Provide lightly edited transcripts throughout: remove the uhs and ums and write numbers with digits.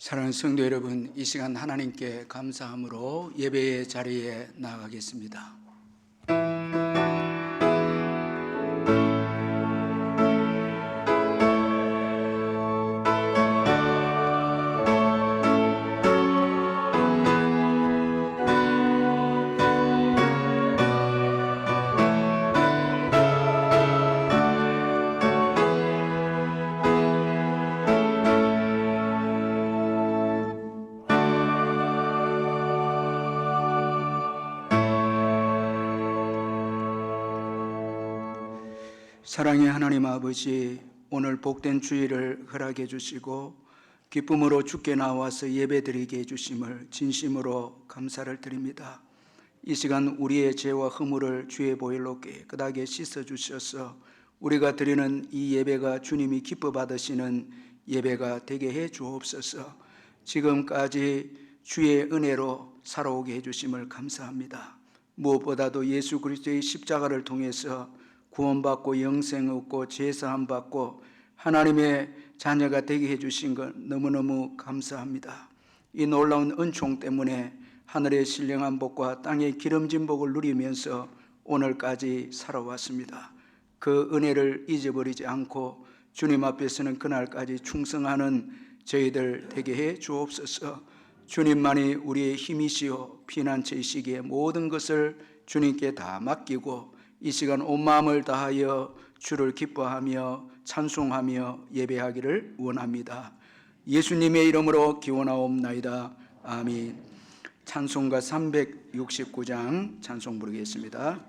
사랑하는 성도 여러분, 이 시간 하나님께 감사함으로 예배의 자리에 나아가겠습니다. 사랑의 하나님 아버지, 오늘 복된 주일을 허락해 주시고 기쁨으로 주께 나와서 예배드리게 해주심을 진심으로 감사를 드립니다. 이 시간 우리의 죄와 허물을 주의 보혈로 깨끗하게 씻어주셔서 우리가 드리는 이 예배가 주님이 기뻐 받으시는 예배가 되게 해 주옵소서. 지금까지 주의 은혜로 살아오게 해주심을 감사합니다. 무엇보다도 예수 그리스도의 십자가를 통해서 구원받고 영생 얻고 죄사함 받고 하나님의 자녀가 되게 해주신 것 너무너무 감사합니다. 이 놀라운 은총 때문에 하늘의 신령한 복과 땅의 기름진 복을 누리면서 오늘까지 살아왔습니다. 그 은혜를 잊어버리지 않고 주님 앞에서는 그날까지 충성하는 저희들 되게 해 주옵소서. 주님만이 우리의 힘이시오. 피난처의 시기에 모든 것을 주님께 다 맡기고 이 시간 온 마음을 다하여 주를 기뻐하며 찬송하며 예배하기를 원합니다. 예수님의 이름으로 기원하옵나이다. 아멘. 찬송가 369장 찬송 부르겠습니다.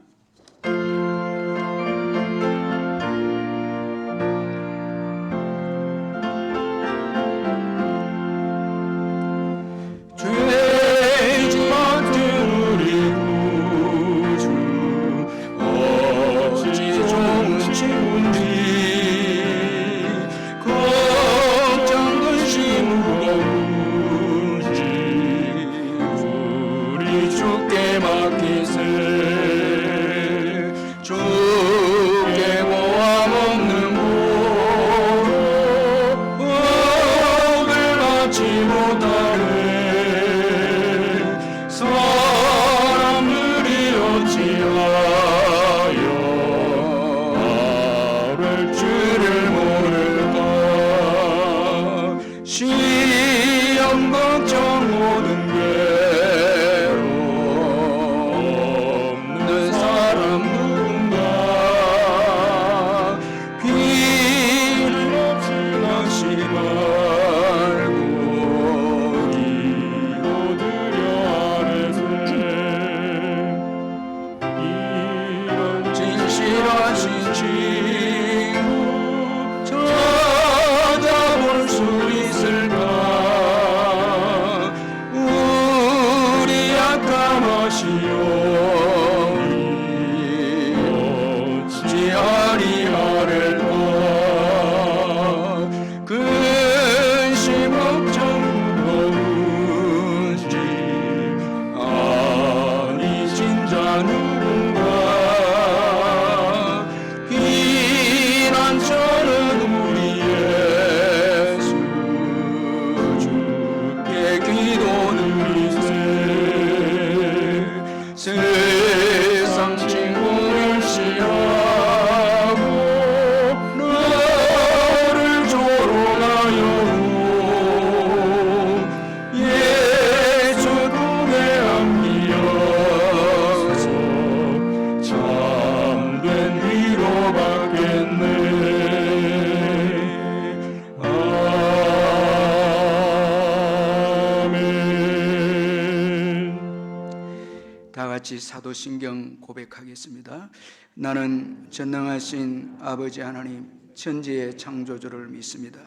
사도신경 고백하겠습니다. 나는 전능하신 아버지 하나님 천지의 창조주를 믿습니다.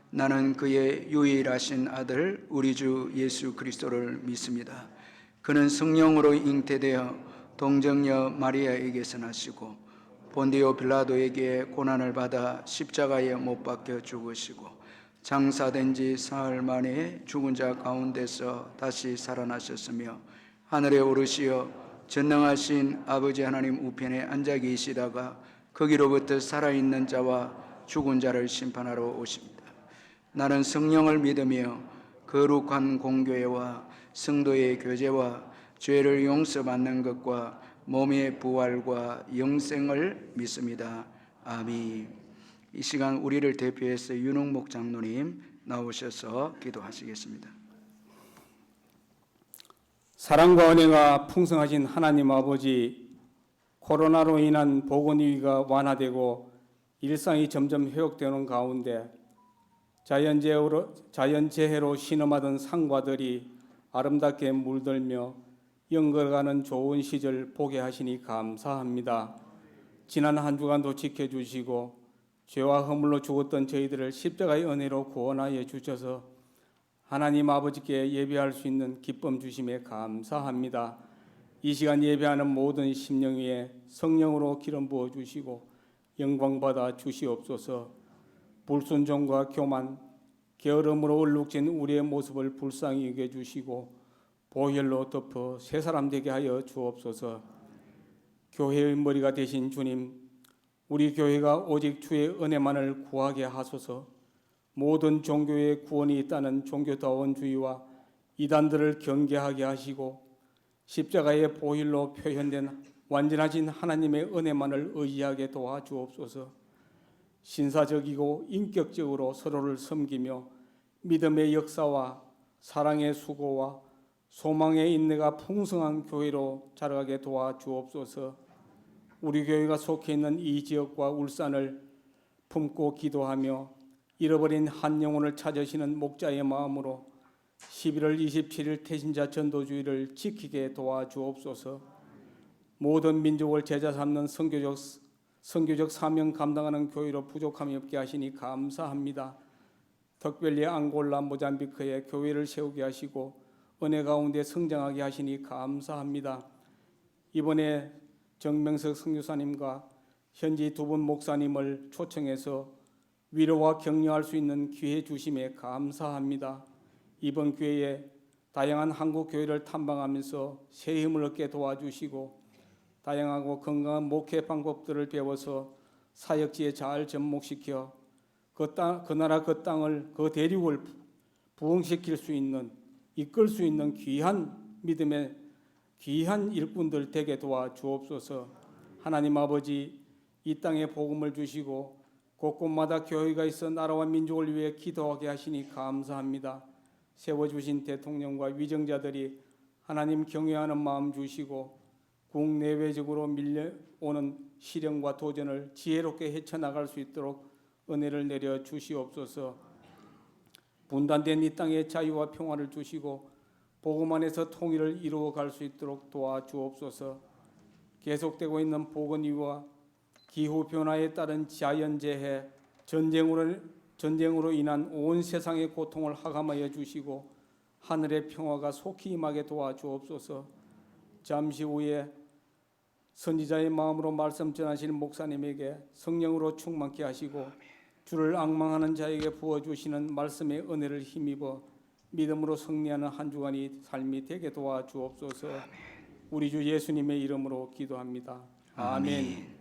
나는 그의 유일하신 아들 우리 주 예수 그리스도를 믿습니다. 그는 성령으로 잉태되어 동정녀 마리아에게서 나시고 본디오 빌라도에게 고난을 받아 십자가에 못 박혀 죽으시고 장사된 지 사흘 만에 죽은 자 가운데서 다시 살아나셨으며 하늘에 오르시어 전능하신 아버지 하나님 우편에 앉아 계시다가 거기로부터 살아있는 자와 죽은 자를 심판하러 오십니다. 나는 성령을 믿으며 거룩한 공교회와 성도의 교제와 죄를 용서받는 것과 몸의 부활과 영생을 믿습니다. 아멘. 이 시간 우리를 대표해서 윤홍목 장로님 나오셔서 기도하시겠습니다. 사랑과 은혜가 풍성하신 하나님 아버지, 코로나로 인한 보건위기가 완화되고 일상이 점점 회복되는 가운데 자연재해로 신음하던 산과들이 아름답게 물들며 연걸어가는 좋은 시절 보게 하시니 감사합니다. 지난 한 주간도 지켜주시고 죄와 허물로 죽었던 저희들을 십자가의 은혜로 구원하여 주셔서 하나님 아버지께 예배할 수 있는 기쁨 주심에 감사합니다. 이 시간 예배하는 모든 심령 위에 성령으로 기름 부어 주시고 영광 받아 주시옵소서. 불순종과 교만, 게으름으로 얼룩진 우리의 모습을 불쌍히 여겨 주시고 보혈로 덮어 새 사람 되게 하여 주옵소서. 교회의 머리가 되신 주님, 우리 교회가 오직 주의 은혜만을 구하게 하소서. 모든 종교의 구원이 있다는 종교다원주의와 이단들을 경계하게 하시고 십자가의 보혈로 표현된 완전하신 하나님의 은혜만을 의지하게 도와주옵소서. 신사적이고 인격적으로 서로를 섬기며 믿음의 역사와 사랑의 수고와 소망의 인내가 풍성한 교회로 자라가게 도와주옵소서. 우리 교회가 속해 있는 이 지역과 울산을 품고 기도하며 잃어버린 한 영혼을 찾으시는 목자의 마음으로 11월 27일 태신자 전도주의를 지키게 도와주옵소서. 모든 민족을 제자 삼는 선교적 사명 감당하는 교회로 부족함이 없게 하시니 감사합니다. 특별히 앙골라, 모잠비크에 교회를 세우게 하시고 은혜 가운데 성장하게 하시니 감사합니다. 이번에 정명석 선교사님과 현지 두 분 목사님을 초청해서 위로와 격려할 수 있는 기회 주심에 감사합니다. 이번 기회에 다양한 한국 교회를 탐방하면서 새 힘을 얻게 도와주시고 다양하고 건강한 목회 방법들을 배워서 사역지에 잘 접목시켜 그 나라 그 땅을 그 대륙을 부흥시킬 수 있는 이끌 수 있는 귀한 믿음의 귀한 일꾼들 되게 도와주옵소서. 하나님 아버지, 이 땅에 복음을 주시고 곳곳마다 교회가 있어 나라와 민족을 위해 기도하게 하시니 감사합니다. 세워주신 대통령과 위정자들이 하나님 경외하는 마음 주시고 국내외적으로 밀려오는 시련과 도전을 지혜롭게 헤쳐나갈 수 있도록 은혜를 내려 주시옵소서. 분단된 이 땅에 자유와 평화를 주시고 복음 안에서 통일을 이루어갈 수 있도록 도와주옵소서. 계속되고 있는 보건위기와 기후변화에 따른 자연재해, 전쟁으로 인한 온 세상의 고통을 하감하여 주시고 하늘의 평화가 속히 임하게 도와주옵소서. 잠시 후에 선지자의 마음으로 말씀 전하시는 목사님에게 성령으로 충만케 하시고 주를 앙망하는 자에게 부어주시는 말씀의 은혜를 힘입어 믿음으로 승리하는 한 주간이 삶이 되게 도와주옵소서. 우리 주 예수님의 이름으로 기도합니다. 아멘.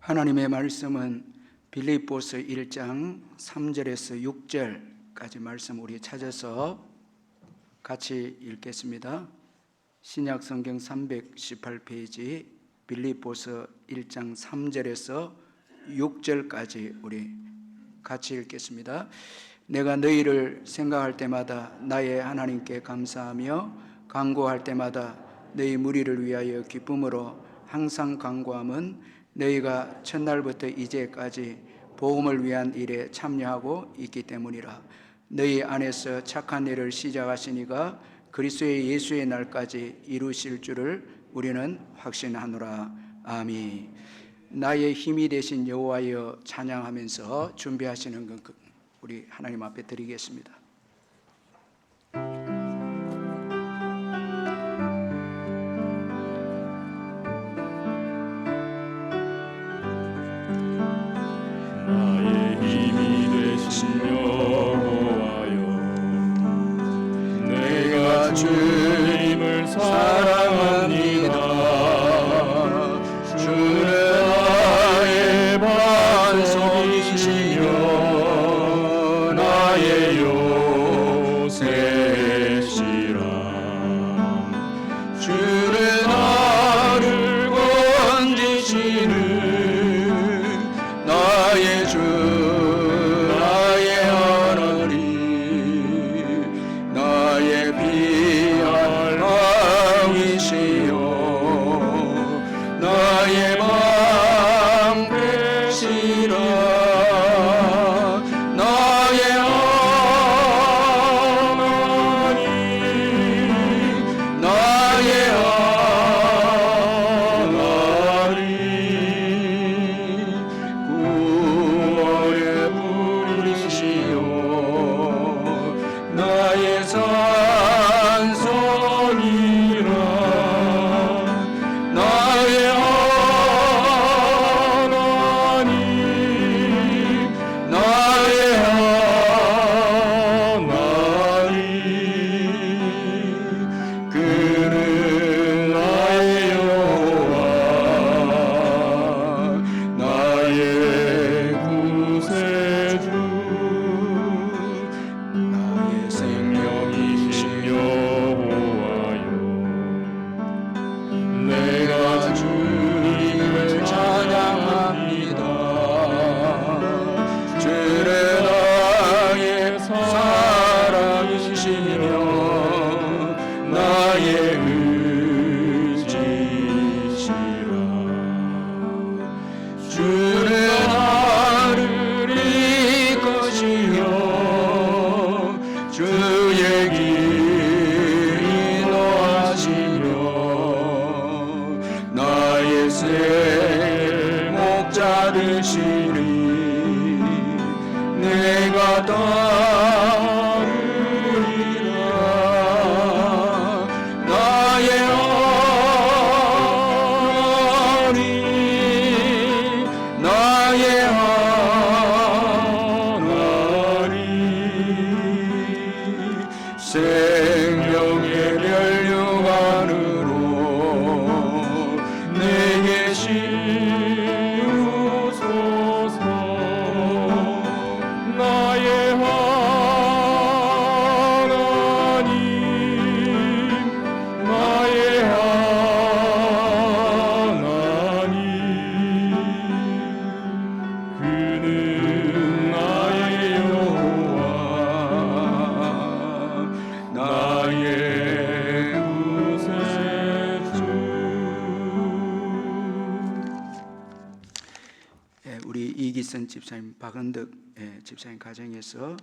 하나님의 말씀은 빌립보서 1장 3절에서 6절까지 말씀 우리 찾아서 같이 읽겠습니다. 신약 성경 318페이지 빌립보서 1장 3절에서 6절까지 우리 같이 읽겠습니다. 내가 너희를 생각할 때마다 나의 하나님께 감사하며 간구할 때마다 너희 무리를 위하여 기쁨으로 항상 간구함은 너희가 첫날부터 이제까지 복음을 위한 일에 참여하고 있기 때문이라. 너희 안에서 착한 일을 시작하시니가 그리스도의 예수의 날까지 이루실 줄을 우리는 확신하노라. 아멘. 나의 힘이 되신 여호와여 찬양하면서 준비하시는 것 우리 하나님 앞에 드리겠습니다. 사랑합니다. 주는 나의 반석이시며 나의 요새시라. 주는 나를 건지시는 나의 주 나의 하나님, 나의 귀한 왕이시여 나의 방패시라. 나의 하나님, 나의 하나님, 구원의 불이시여 나의 산성이라. 나의 하나님, 나의 하나님, 그는 나의 여호와 나의 구세주 나의 생명이시여 보아요. 내가 주님을 찬양합니다. 주는 나의 사랑이시며 나의 의지시라. 주는 나를 이끄시며 주의 길 인도하시며 나의 새 목자 되시니 내가 따르리라. 나의 하나님, 나의 하나님, 생명의 멸류관으로 내게 씌우소서. 나의 하나님, 나의 하나님, 그는 나의 여호와 나의 구세주. 우리 이기선 집사님, 박은덕 집사님 가정에서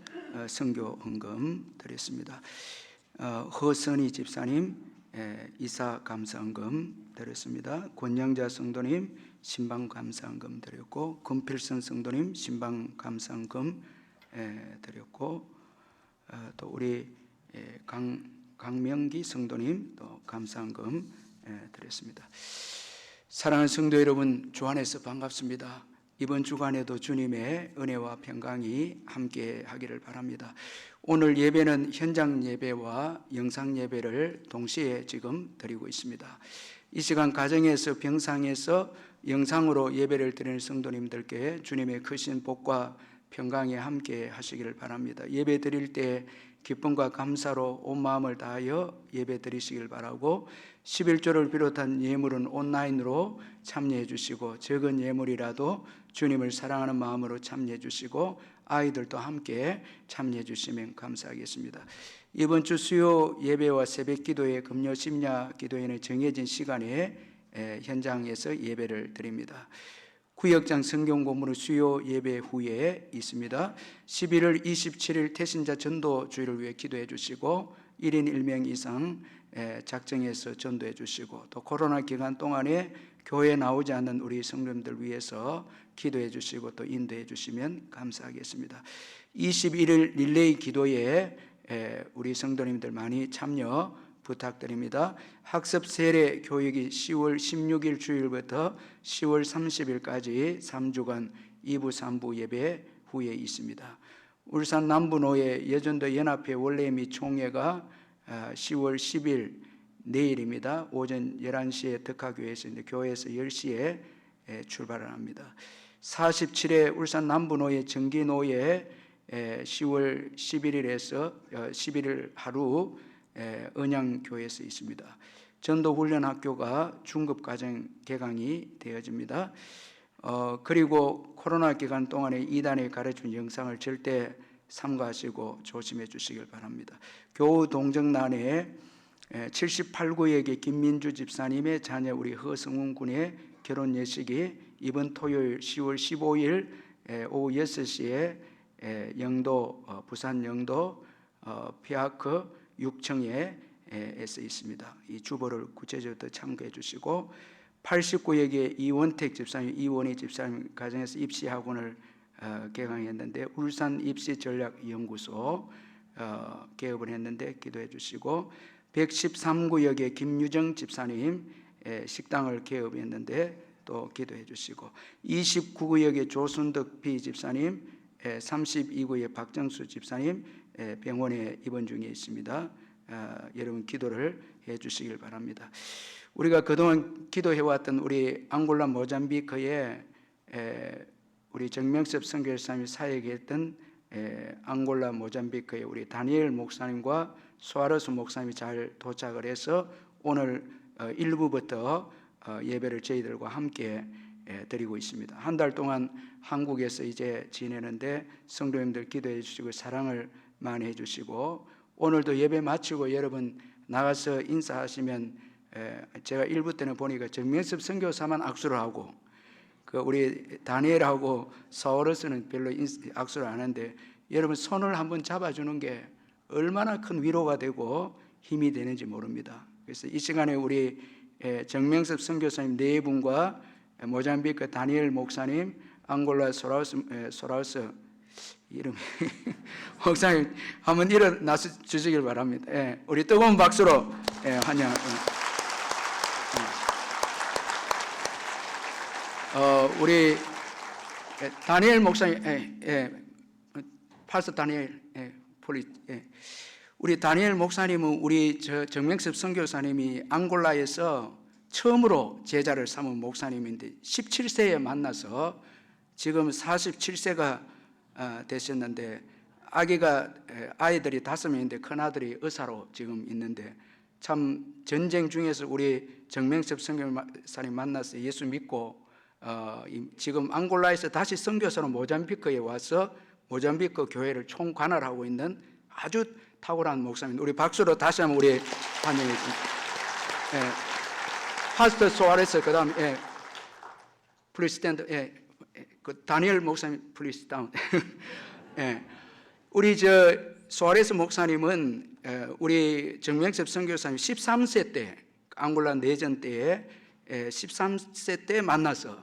선교 헌금 드렸습니다. 허선희 집사님 이사 감사헌금 드렸습니다. 권영자 성도님 신방 감사헌금 드렸고, 금필선 성도님 신방 감사헌금 드렸고, 또 우리 강명기 성도님 또 감사헌금 드렸습니다. 사랑하는 성도 여러분, 주 안에서 반갑습니다. 이번 주간에도 주님의 은혜와 평강이 함께 하기를 바랍니다. 오늘 예배는 현장 예배와 영상 예배를 동시에 지금 드리고 있습니다. 이 시간 가정에서 병상에서 영상으로 예배를 드리는 성도님들께 주님의 크신 복과 평강이 함께 하시기를 바랍니다. 예배 드릴 때 기쁨과 감사로 온 마음을 다하여 예배 드리시길 바라고, 11조를 비롯한 예물은 온라인으로 참여해 주시고, 적은 예물이라도 주님을 사랑하는 마음으로 참여해 주시고, 아이들도 함께 참여해 주시면 감사하겠습니다. 이번 주 수요 예배와 새벽 기도회, 금요 심야 기도회는 정해진 시간에 현장에서 예배를 드립니다. 구역장 성경 공부는 수요 예배 후에 있습니다. 11월 27일 태신자 전도 주일을 위해 기도해 주시고, 1인 1명 이상 작정해서 전도해 주시고, 또 코로나 기간 동안에 교회에 나오지 않는 우리 성도님들 위해서 기도해 주시고 또 인도해 주시면 감사하겠습니다. 21일 릴레이 기도에 우리 성도님들 많이 참여 부탁드립니다. 학습 세례 교육이 10월 16일 주일부터 10월 30일까지 3주간 2부 3부 예배 후에 있습니다. 울산 남부노예 여전도 연합회 원래 및 총회가 10월 10일 내일입니다. 오전 11시에 덕화교회에서 교회에서 10시에 출발을 합니다. 47회 울산 남부노예 정기노예 10월 11일에서 11일 하루 언양교회에서 있습니다. 전도훈련학교가 중급과정 개강이 되어집니다. 그리고 코로나 기간 동안에 이단에 가르친 영상을 절대 삼가하시고 조심해 주시길 바랍니다. 교우 동정란에 78구역의 김민주 집사님의 자녀 우리 허성훈 군의 결혼 예식이 이번 토요일 10월 15일 오후 6시에 영도 부산 영도 피아크 6층에 에서 있습니다. 이 주보를 구체적으로 참고해 주시고 89역의 이원택 집사님, 이원희 집사님 가정에서 입시학원을 개강했는데 울산 입시전략연구소 개업을 했는데 기도해 주시고 113구역의 김유정 집사님 식당을 개업했는데 또 기도해 주시고 29구역의 조순덕 비 집사님 32구의 박정수 집사님 병원에 입원 중에 있습니다. 여러분 기도를 해 주시길 바랍니다. 우리가 그동안 기도해왔던 우리 앙골라 모잠비크에 우리 정명섭 선교사님이 사역했던 앙골라 모잠비크의 우리 다니엘 목사님과 수아레스 목사님이 잘 도착을 해서 오늘 일부부터 예배를 저희들과 함께 드리고 있습니다. 한 달 동안 한국에서 이제 지내는데 성도님들 기도해 주시고 사랑을 많이 해주시고 오늘도 예배 마치고 여러분 나가서 인사하시면 제가 일부 때는 보니까 정명섭 선교사만 악수를 하고 그 우리 다니엘하고 사울에서는 별로 악수를 안 하는데 여러분 손을 한번 잡아주는 게 얼마나 큰 위로가 되고 힘이 되는지 모릅니다. 그래서 이 시간에 우리 정명섭 선교사님 네 분과 모잠비크 다니엘 목사님, 앙골라 소라우스 이름 목사님 한번 일어나서 주시길 바랍니다. 우리 뜨거운 박수로 환영. 우리 다니엘 목사님, 파스터 다니엘 폴리. 우리 다니엘 목사님은 우리 정명섭 선교사님이 앙골라에서 처음으로 제자를 삼은 목사님인데 17세에 만나서 지금 47세가 되셨는데 아이들이 5명인데 큰아들이 의사로 지금 있는데 참 전쟁 중에서 우리 정명섭 선교사님 만나서 예수 믿고 지금 앙골라에서 다시 선교사로 모잠비크에 와서 모잠비크 교회를 총관할하고 있는 아주 탁월한 목사님. 우리 박수로 다시 한번 우리 환영해 주십시오. 파스터 소아레스 그다음 플리즈 스탠드. 그 다니엘 목사님 플리즈 다운. 우리 소아레스 목사님은 우리 정명섭 선교사님 13세 때 앙골라 내전 때에 13세 때 만나서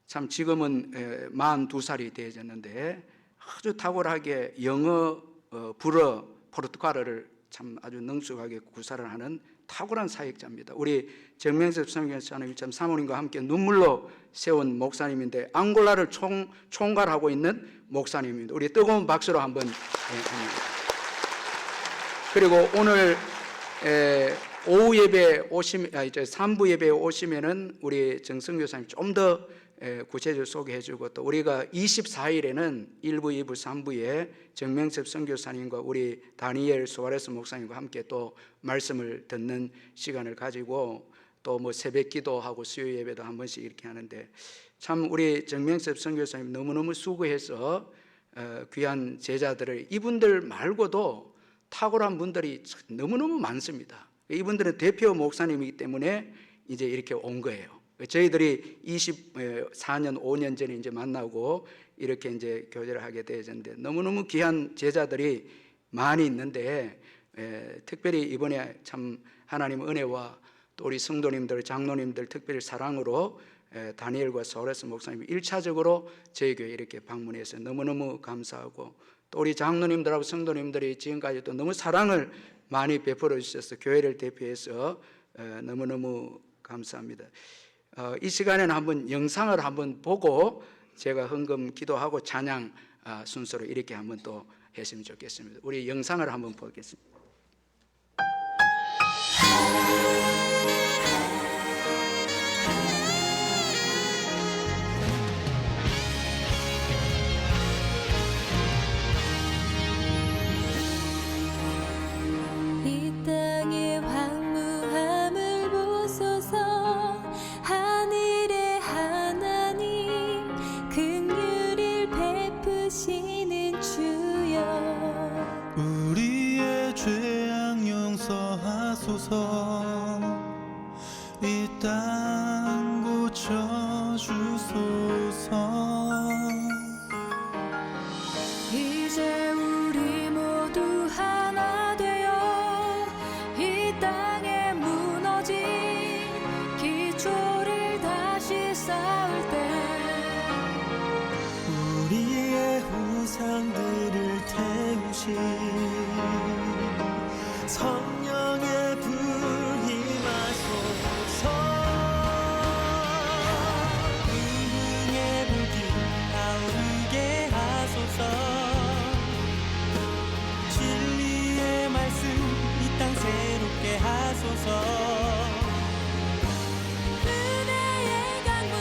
참 지금은 42살이 되어졌는데 아주 탁월하게 영어, 불어, 포르투갈어를 참 아주 능숙하게 구사를 하는 탁월한 사역자입니다. 우리 정명섭 선교사님 참 사모님과 함께 눈물로 세운 목사님인데 앙골라를 총괄하고 있는 목사님입니다. 우리 뜨거운 박수로 한번 그리고 오늘 오후 예배 오시면 3부 예배에 오시면은 우리 정성 교사님 좀 더 구체적으로 소개해주고 또 우리가 24일에는 1부, 2부, 3부에 정명섭 선교사님과 우리 다니엘 소아레스 목사님과 함께 또 말씀을 듣는 시간을 가지고 또 뭐 새벽 기도하고 수요 예배도 한 번씩 이렇게 하는데 참 우리 정명섭 선교사님 너무너무 수고해서 귀한 제자들을 이분들 말고도 탁월한 분들이 너무너무 많습니다. 이분들은 대표 목사님이기 때문에 이제 이렇게 온 거예요. 저희들이 24년, 5년 전에 이제 만나고 이렇게 이제 교제를 하게 되었는데 너무너무 귀한 제자들이 많이 있는데 특별히 이번에 참 하나님 은혜와 또 우리 성도님들, 장로님들 특별히 사랑으로 다니엘과 소아레스 목사님이 1차적으로 저희 교회 이렇게 방문해서 너무너무 감사하고 또 우리 장로님들하고 성도님들이 지금까지도 너무 사랑을 많이 베풀어 주셔서 교회를 대표해서 너무너무 감사합니다. 이 시간에는 한번 영상을 한번 보고 제가 헌금 기도하고 찬양 순서로 이렇게 한번 또 했으면 좋겠습니다. 우리 영상을 한번 보겠습니다. 땅 고쳐주소서. 이제 우리 모두 하나 되어 이 땅에 무너진 기초를 다시 쌓을 때 우리의 우상들을 태우신 성령의 불 임하소서. 의의 불길 타오르게 하소서. 진리의 말씀 이 땅 새롭게 하소서. 은혜의 강물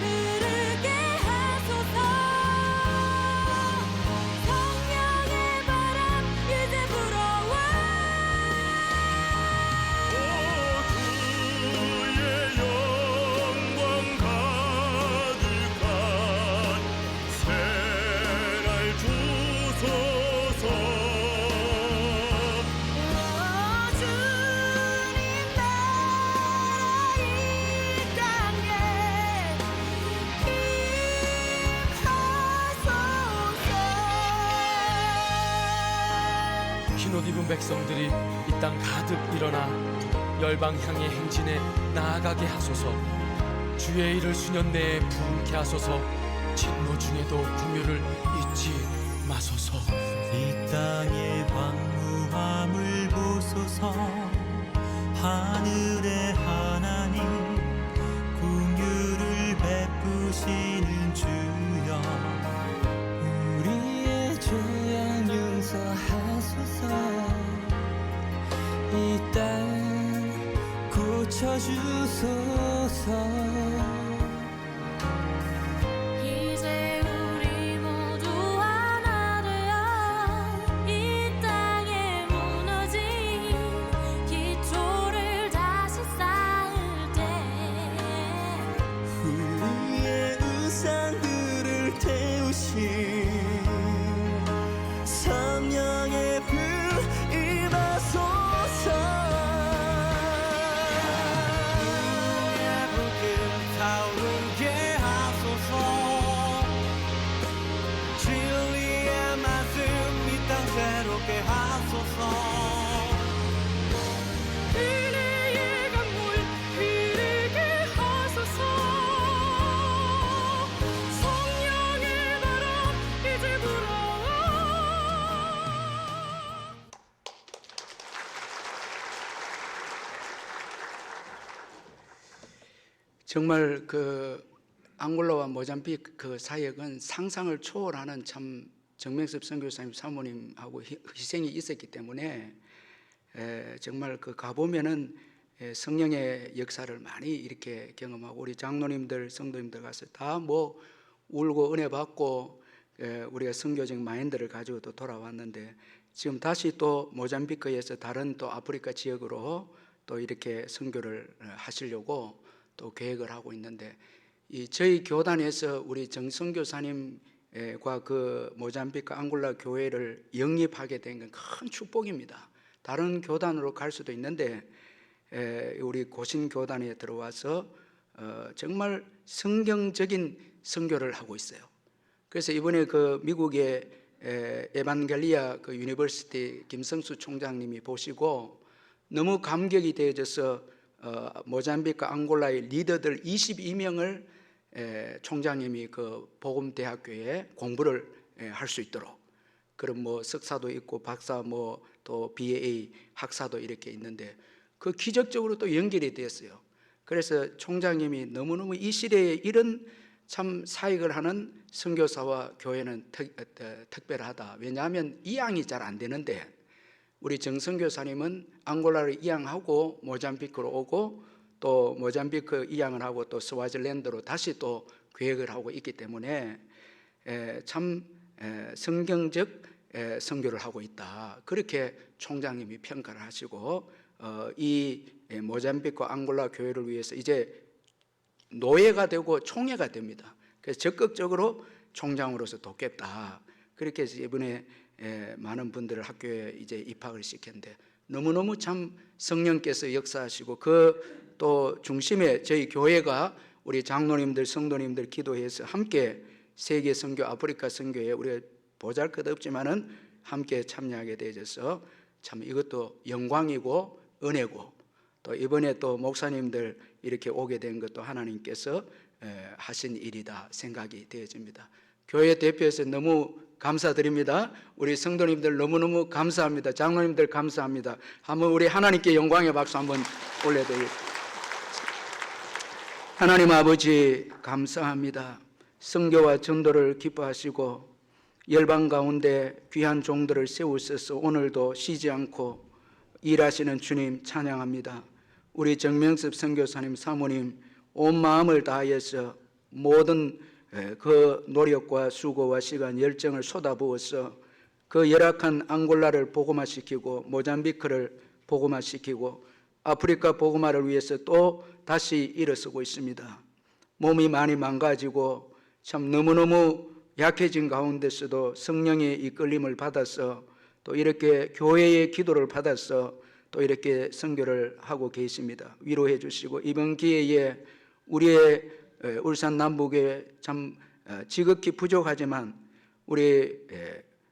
흐르게 하소서. 성령의 바람 이제 불어와 주의 영광 가득한 새날 주소서. 주님 나라 이 땅에 임하소서. 흰옷 입은 백성들이 이 땅 가득 일어나 열방 향의 행진에 나아가게 하소서. 주의 일을 수년 내에 부흥케 하소서. 진노 중에도 긍휼을 잊지 마소서. 이 땅의 황무함을 보소서. 하늘의 하나님 긍휼을 베푸시는 주여. 우리의 죄악 용서하소서. 이 땅 고쳐주소서. 이제 우리 모두 하나 되어 이 땅에 무너진 기초를 다시 쌓을 때 우리의 우상들을 태우신 성령의 불 임하소서. 주의 불길 타오르게 하소서. 진리의 말씀 이 땅 새롭게 하소서. 은혜의 강물 흐르게 하소서. 성령의 바람 이제 불어와 정말 그 앙골라와 모잠비크 그 사역은 상상을 초월하는 참 정명섭 선교사님 사모님하고 희생이 있었기 때문에 정말 그 가보면은 성령의 역사를 많이 이렇게 경험하고 우리 장로님들 성도님들 가서 다 뭐 울고 은혜 받고 우리가 선교적 마인드를 가지고 또 돌아왔는데 지금 다시 또 모잠비크에서 다른 또 아프리카 지역으로 또 이렇게 선교를 하시려고 또 계획을 하고 있는데 이 저희 교단에서 우리 정선교사님과 그 모잠비크 앙골라 교회를 영입하게 된 건 큰 축복입니다. 다른 교단으로 갈 수도 있는데 우리 고신 교단에 들어와서 정말 성경적인 선교를 하고 있어요. 그래서 이번에 그 미국의 에반겔리아 그 유니버시티 김성수 총장님이 보시고 너무 감격이 되어져서 모잠비크 앙골라의 리더들 22명을 총장님이 그 복음대학교에 공부를 할 수 있도록 그런 뭐 석사도 있고 박사 뭐 또 BA 학사도 이렇게 있는데 그 기적적으로 또 연결이 되었어요. 그래서 총장님이 너무너무 이 시대에 이런 참 사역을 하는 선교사와 교회는 특별하다. 왜냐하면 이양이 잘 안 되는데 우리 정선교사님은 앙골라를 이양하고 모잠비크로 오고 또 모잠비크 이양을 하고 또 스와질랜드로 다시 또 계획을 하고 있기 때문에 참 성경적 선교를 하고 있다. 그렇게 총장님이 평가를 하시고 이 모잠비크 앙골라 교회를 위해서 이제 노예가 되고 총회가 됩니다. 그래서 적극적으로 총장으로서 돕겠다. 그렇게 해서 이번에 많은 분들을 학교에 이제 입학을 시켰는데 너무너무 참 성령께서 역사하시고 그 또 중심에 저희 교회가 우리 장로님들 성도님들 기도해서 함께 세계 선교 아프리카 선교에 우리가 보잘것없지만은 함께 참여하게 되어서 참 이것도 영광이고 은혜고 또 이번에 또 목사님들 이렇게 오게 된 것도 하나님께서 하신 일이다 생각이 되어집니다. 교회 대표에서 너무 감사드립니다. 우리 성도님들 너무너무 감사합니다. 장로님들 감사합니다. 한번 우리 하나님께 영광의 박수 한번 올려드리겠습니다. 하나님 아버지 감사합니다. 선교와 전도를 기뻐하시고 열방 가운데 귀한 종들을 세우셔서 오늘도 쉬지 않고 일하시는 주님 찬양합니다. 우리 정명섭 선교사님 사모님 온 마음을 다하여서 모든 그 노력과 수고와 시간 열정을 쏟아부어서 그 열악한 앙골라를 복음화시키고 모잠비크를 복음화시키고 아프리카 복음화를 위해서 또 다시 일어서고 있습니다. 몸이 많이 망가지고 참 너무너무 약해진 가운데서도 성령의 이끌림을 받아서 또 이렇게 교회의 기도를 받아서 또 이렇게 선교를 하고 계십니다. 위로해 주시고 이번 기회에 우리의 울산 남북에 참 지극히 부족하지만 우리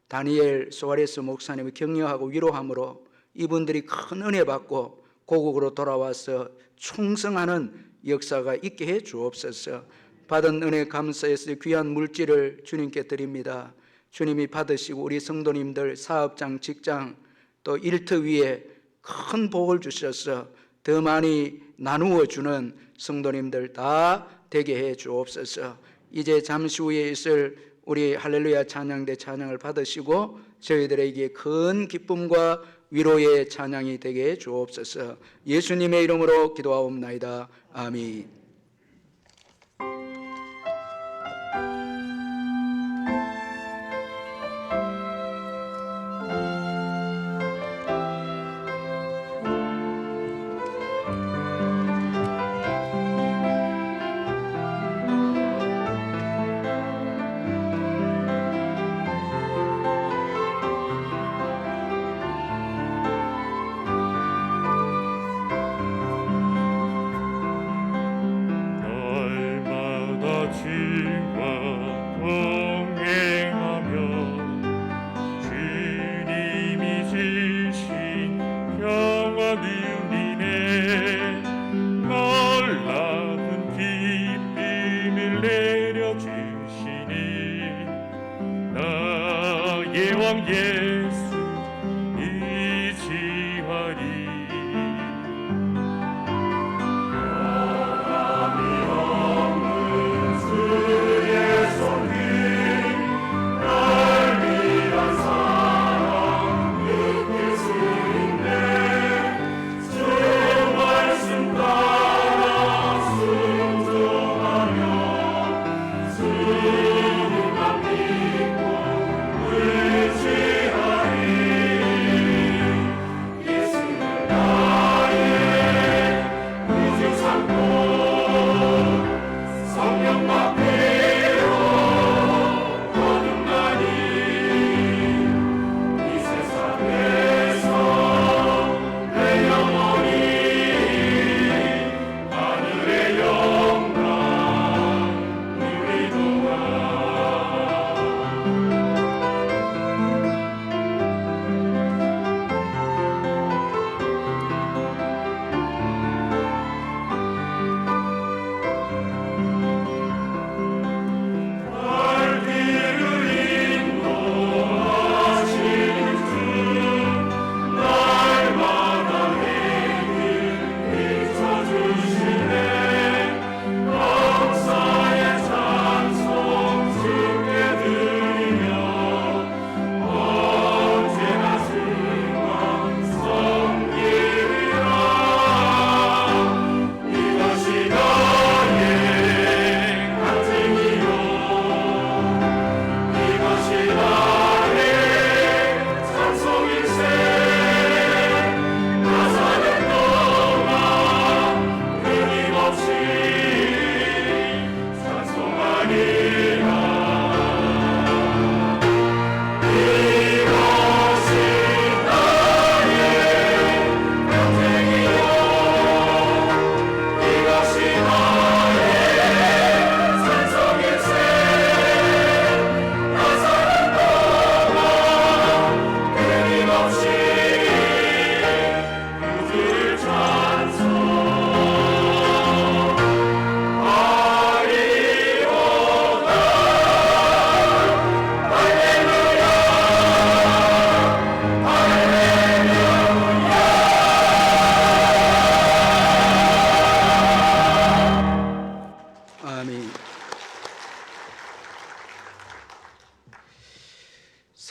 다니엘 소아레스 목사님을 격려하고 위로함으로 이분들이 큰 은혜 받고 고국으로 돌아와서 충성하는 역사가 있게 해 주옵소서. 받은 은혜 감사해서 귀한 물질을 주님께 드립니다. 주님이 받으시고 우리 성도님들 사업장, 직장 또 일터 위에 큰 복을 주셔서 더 많이 나누어 주는 성도님들 다 되게 해 주옵소서. 이제 잠시 후에 있을 우리 할렐루야 찬양대 찬양을 받으시고 저희들에게 큰 기쁨과 위로의 찬양이 되게 해 주옵소서. 예수님의 이름으로 기도하옵나이다. 아멘.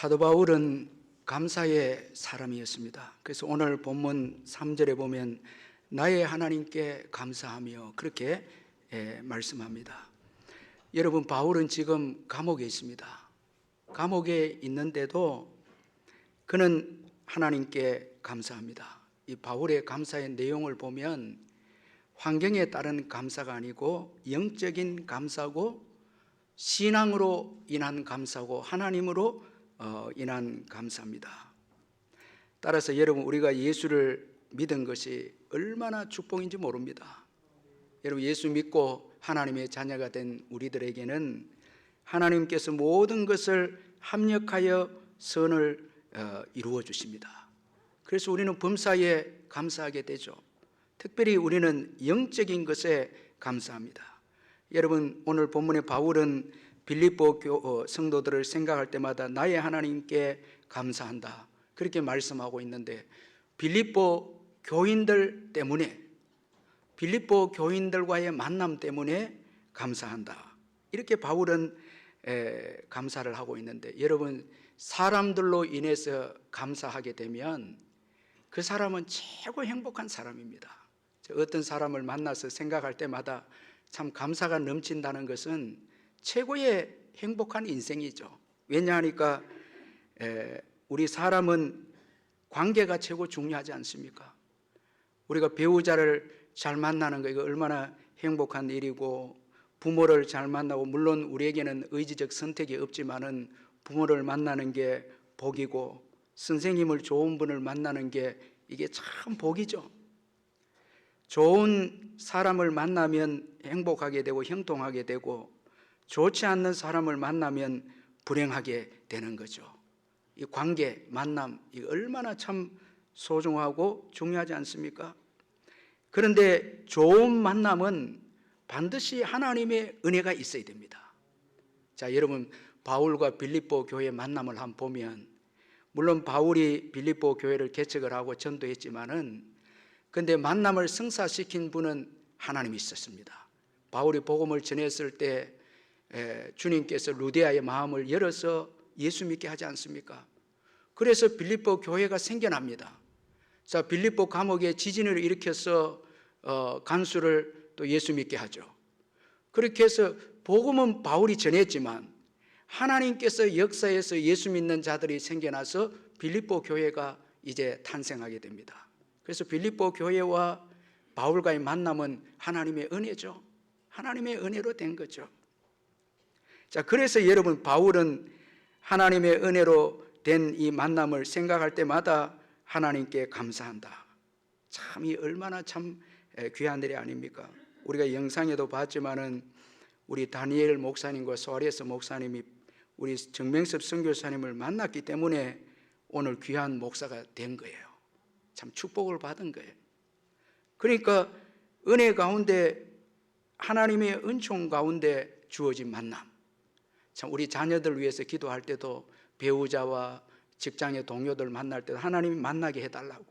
사도 바울은 감사의 사람이었습니다. 그래서 오늘 본문 3절에 보면 나의 하나님께 감사하며 그렇게 말씀합니다. 여러분, 바울은 지금 감옥에 있습니다. 감옥에 있는데도 그는 하나님께 감사합니다. 이 바울의 감사의 내용을 보면 환경에 따른 감사가 아니고 영적인 감사고 신앙으로 인한 감사고 하나님으로 인한 감사입니다. 따라서 여러분, 우리가 예수를 믿은 것이 얼마나 축복인지 모릅니다. 여러분, 예수 믿고 하나님의 자녀가 된 우리들에게는 하나님께서 모든 것을 합력하여 선을 이루어 주십니다. 그래서 우리는 범사에 감사하게 되죠. 특별히 우리는 영적인 것에 감사합니다. 여러분, 오늘 본문의 바울은 빌립보 성도들을 생각할 때마다 나의 하나님께 감사한다 그렇게 말씀하고 있는데, 빌립보 교인들 때문에, 빌립보 교인들과의 만남 때문에 감사한다 이렇게 바울은 감사를 하고 있는데, 여러분, 사람들로 인해서 감사하게 되면 그 사람은 최고 행복한 사람입니다. 어떤 사람을 만나서 생각할 때마다 참 감사가 넘친다는 것은 최고의 행복한 인생이죠. 왜냐하니까 우리 사람은 관계가 최고 중요하지 않습니까? 우리가 배우자를 잘 만나는 거 이거 얼마나 행복한 일이고, 부모를 잘 만나고, 물론 우리에게는 의지적 선택이 없지만은 부모를 만나는 게 복이고, 선생님을 좋은 분을 만나는 게 이게 참 복이죠. 좋은 사람을 만나면 행복하게 되고 형통하게 되고, 좋지 않는 사람을 만나면 불행하게 되는 거죠. 이 관계, 만남, 이거 얼마나 참 소중하고 중요하지 않습니까? 그런데 좋은 만남은 반드시 하나님의 은혜가 있어야 됩니다. 자, 여러분, 바울과 빌립보 교회 만남을 한번 보면, 물론 바울이 빌립보 교회를 개척을 하고 전도했지만은, 근데 만남을 성사시킨 분은 하나님이 있었습니다. 바울이 복음을 전했을 때 주님께서 루디아의 마음을 열어서 예수 믿게 하지 않습니까? 그래서 빌립보 교회가 생겨납니다. 자, 빌립보 감옥에 지진을 일으켜서 간수를 또 예수 믿게 하죠. 그렇게 해서 복음은 바울이 전했지만 하나님께서 역사에서 예수 믿는 자들이 생겨나서 빌립보 교회가 이제 탄생하게 됩니다. 그래서 빌립보 교회와 바울과의 만남은 하나님의 은혜죠. 하나님의 은혜로 된 거죠. 자, 그래서 여러분, 바울은 하나님의 은혜로 된 이 만남을 생각할 때마다 하나님께 감사한다. 참, 이 얼마나 참 귀한 일이 아닙니까? 우리가 영상에도 봤지만은 우리 다니엘 목사님과 소아레스 목사님이 우리 정명섭 선교사님을 만났기 때문에 오늘 귀한 목사가 된 거예요. 참 축복을 받은 거예요. 그러니까 은혜 가운데, 하나님의 은총 가운데 주어진 만남. 참, 우리 자녀들 위해서 기도할 때도 배우자와 직장의 동료들 만날 때도 하나님이 만나게 해달라고,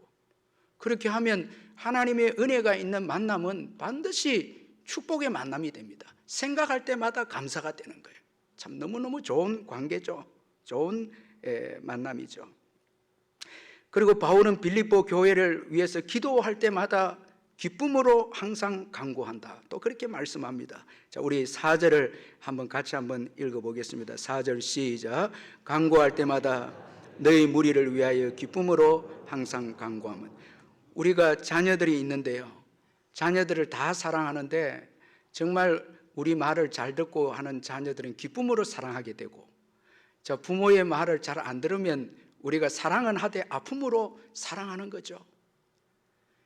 그렇게 하면 하나님의 은혜가 있는 만남은 반드시 축복의 만남이 됩니다. 생각할 때마다 감사가 되는 거예요. 참 너무너무 좋은 관계죠. 좋은 만남이죠. 그리고 바울은 빌립보 교회를 위해서 기도할 때마다 기쁨으로 항상 간구한다. 또 그렇게 말씀합니다. 자, 우리 4절을 같이 한번 읽어보겠습니다. 4절 시작. 간구할 때마다 너희 무리를 위하여 기쁨으로 항상 간구하면. 우리가 자녀들이 있는데요, 자녀들을 다 사랑하는데 정말 우리 말을 잘 듣고 하는 자녀들은 기쁨으로 사랑하게 되고, 자, 부모의 말을 잘 안 들으면 우리가 사랑은 하되 아픔으로 사랑하는 거죠.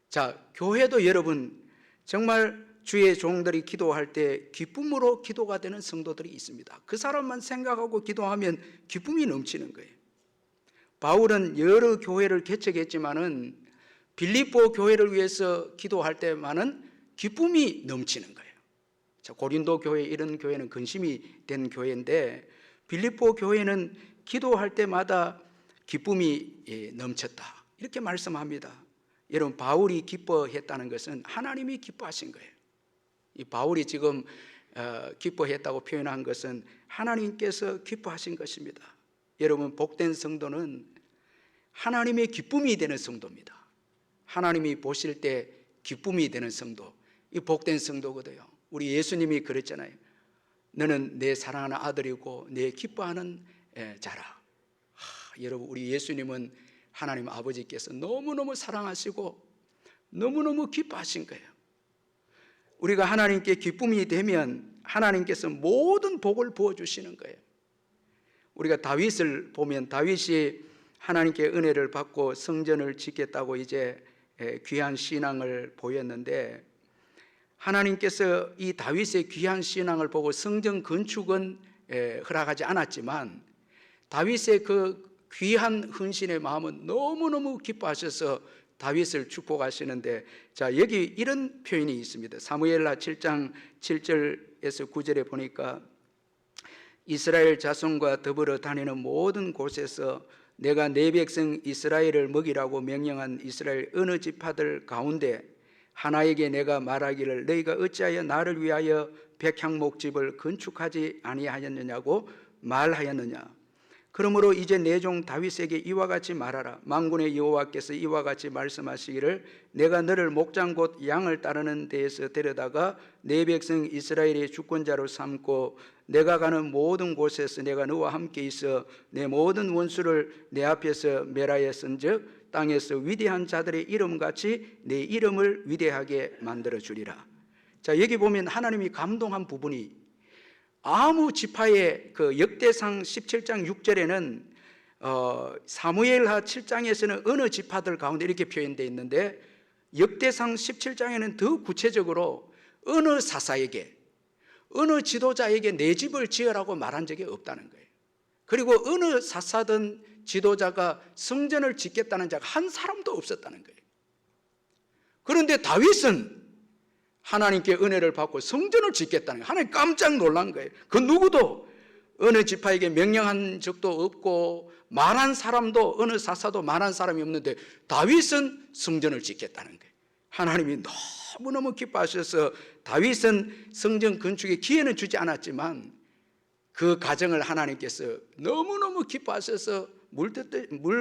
자, 교회도 여러분 정말 주의 종들이 기도할 때 기쁨으로 기도가 되는 성도들이 있습니다. 그 사람만 생각하고 기도하면 기쁨이 넘치는 거예요. 바울은 여러 교회를 개척했지만은 빌립보 교회를 위해서 기도할 때만은 기쁨이 넘치는 거예요. 자, 고린도 교회, 이런 교회는 근심이 된 교회인데 빌립보 교회는 기도할 때마다 기쁨이 넘쳤다 이렇게 말씀합니다. 여러분, 바울이 기뻐했다는 것은 하나님이 기뻐하신 거예요. 이 바울이 지금 기뻐했다고 표현한 것은 하나님께서 기뻐하신 것입니다. 여러분, 복된 성도는 하나님의 기쁨이 되는 성도입니다. 하나님이 보실 때 기쁨이 되는 성도, 이 복된 성도거든요. 우리 예수님이 그랬잖아요. 너는 내 사랑하는 아들이고 내 기뻐하는 자라. 여러분, 우리 예수님은 하나님 아버지께서 너무너무 사랑하시고 너무너무 기뻐하신 거예요. 우리가 하나님께 기쁨이 되면 하나님께서 모든 복을 부어주시는 거예요. 우리가 다윗을 보면 다윗이 하나님께 은혜를 받고 성전을 짓겠다고 이제 귀한 신앙을 보였는데, 하나님께서 이 다윗의 귀한 신앙을 보고 성전 건축은 허락하지 않았지만 다윗의 그 귀한 헌신의 마음은 너무너무 기뻐하셔서 다윗을 축복하시는데, 자, 여기 이런 표현이 있습니다. 사무엘하 7장 7절에서 9절에 보니까 이스라엘 자손과 더불어 다니는 모든 곳에서 내가 내 백성 이스라엘을 먹이라고 명령한 이스라엘 어느 지파들 가운데 하나에게 내가 말하기를 너희가 어찌하여 나를 위하여 백향목집을 건축하지 아니하였느냐고 말하였느냐. 그러므로 이제 내 종 다윗에게 이와 같이 말하라. 만군의 여호와께서 이와 같이 말씀하시기를 내가 너를 목장 곧 양을 따르는 데에서 데려다가 내 백성 이스라엘의 주권자로 삼고 내가 가는 모든 곳에서 내가 너와 함께 있어 내 모든 원수를 내 앞에서 멸하였은즉 땅에서 위대한 자들의 이름같이 내 이름을 위대하게 만들어 주리라. 자, 여기 보면 하나님이 감동한 부분이, 아무 지파의 그 역대상 17장 6절에는 사무엘하 7장에서는 어느 지파들 가운데 이렇게 표현되어 있는데, 역대상 17장에는 더 구체적으로 어느 사사에게, 어느 지도자에게 내 집을 지으라고 말한 적이 없다는 거예요. 그리고 어느 사사든 지도자가 성전을 짓겠다는 자가 한 사람도 없었다는 거예요. 그런데 다윗은 하나님께 은혜를 받고 성전을 짓겠다는 거예요. 하나님 깜짝 놀란 거예요. 그 누구도 어느 지파에게 명령한 적도 없고 말한 사람도, 어느 사사도 말한 사람이 없는데 다윗은 성전을 짓겠다는 거예요. 하나님이 너무너무 기뻐하셔서 다윗은 성전 건축에 기회는 주지 않았지만 그 가정을 하나님께서 너무너무 기뻐하셔서 물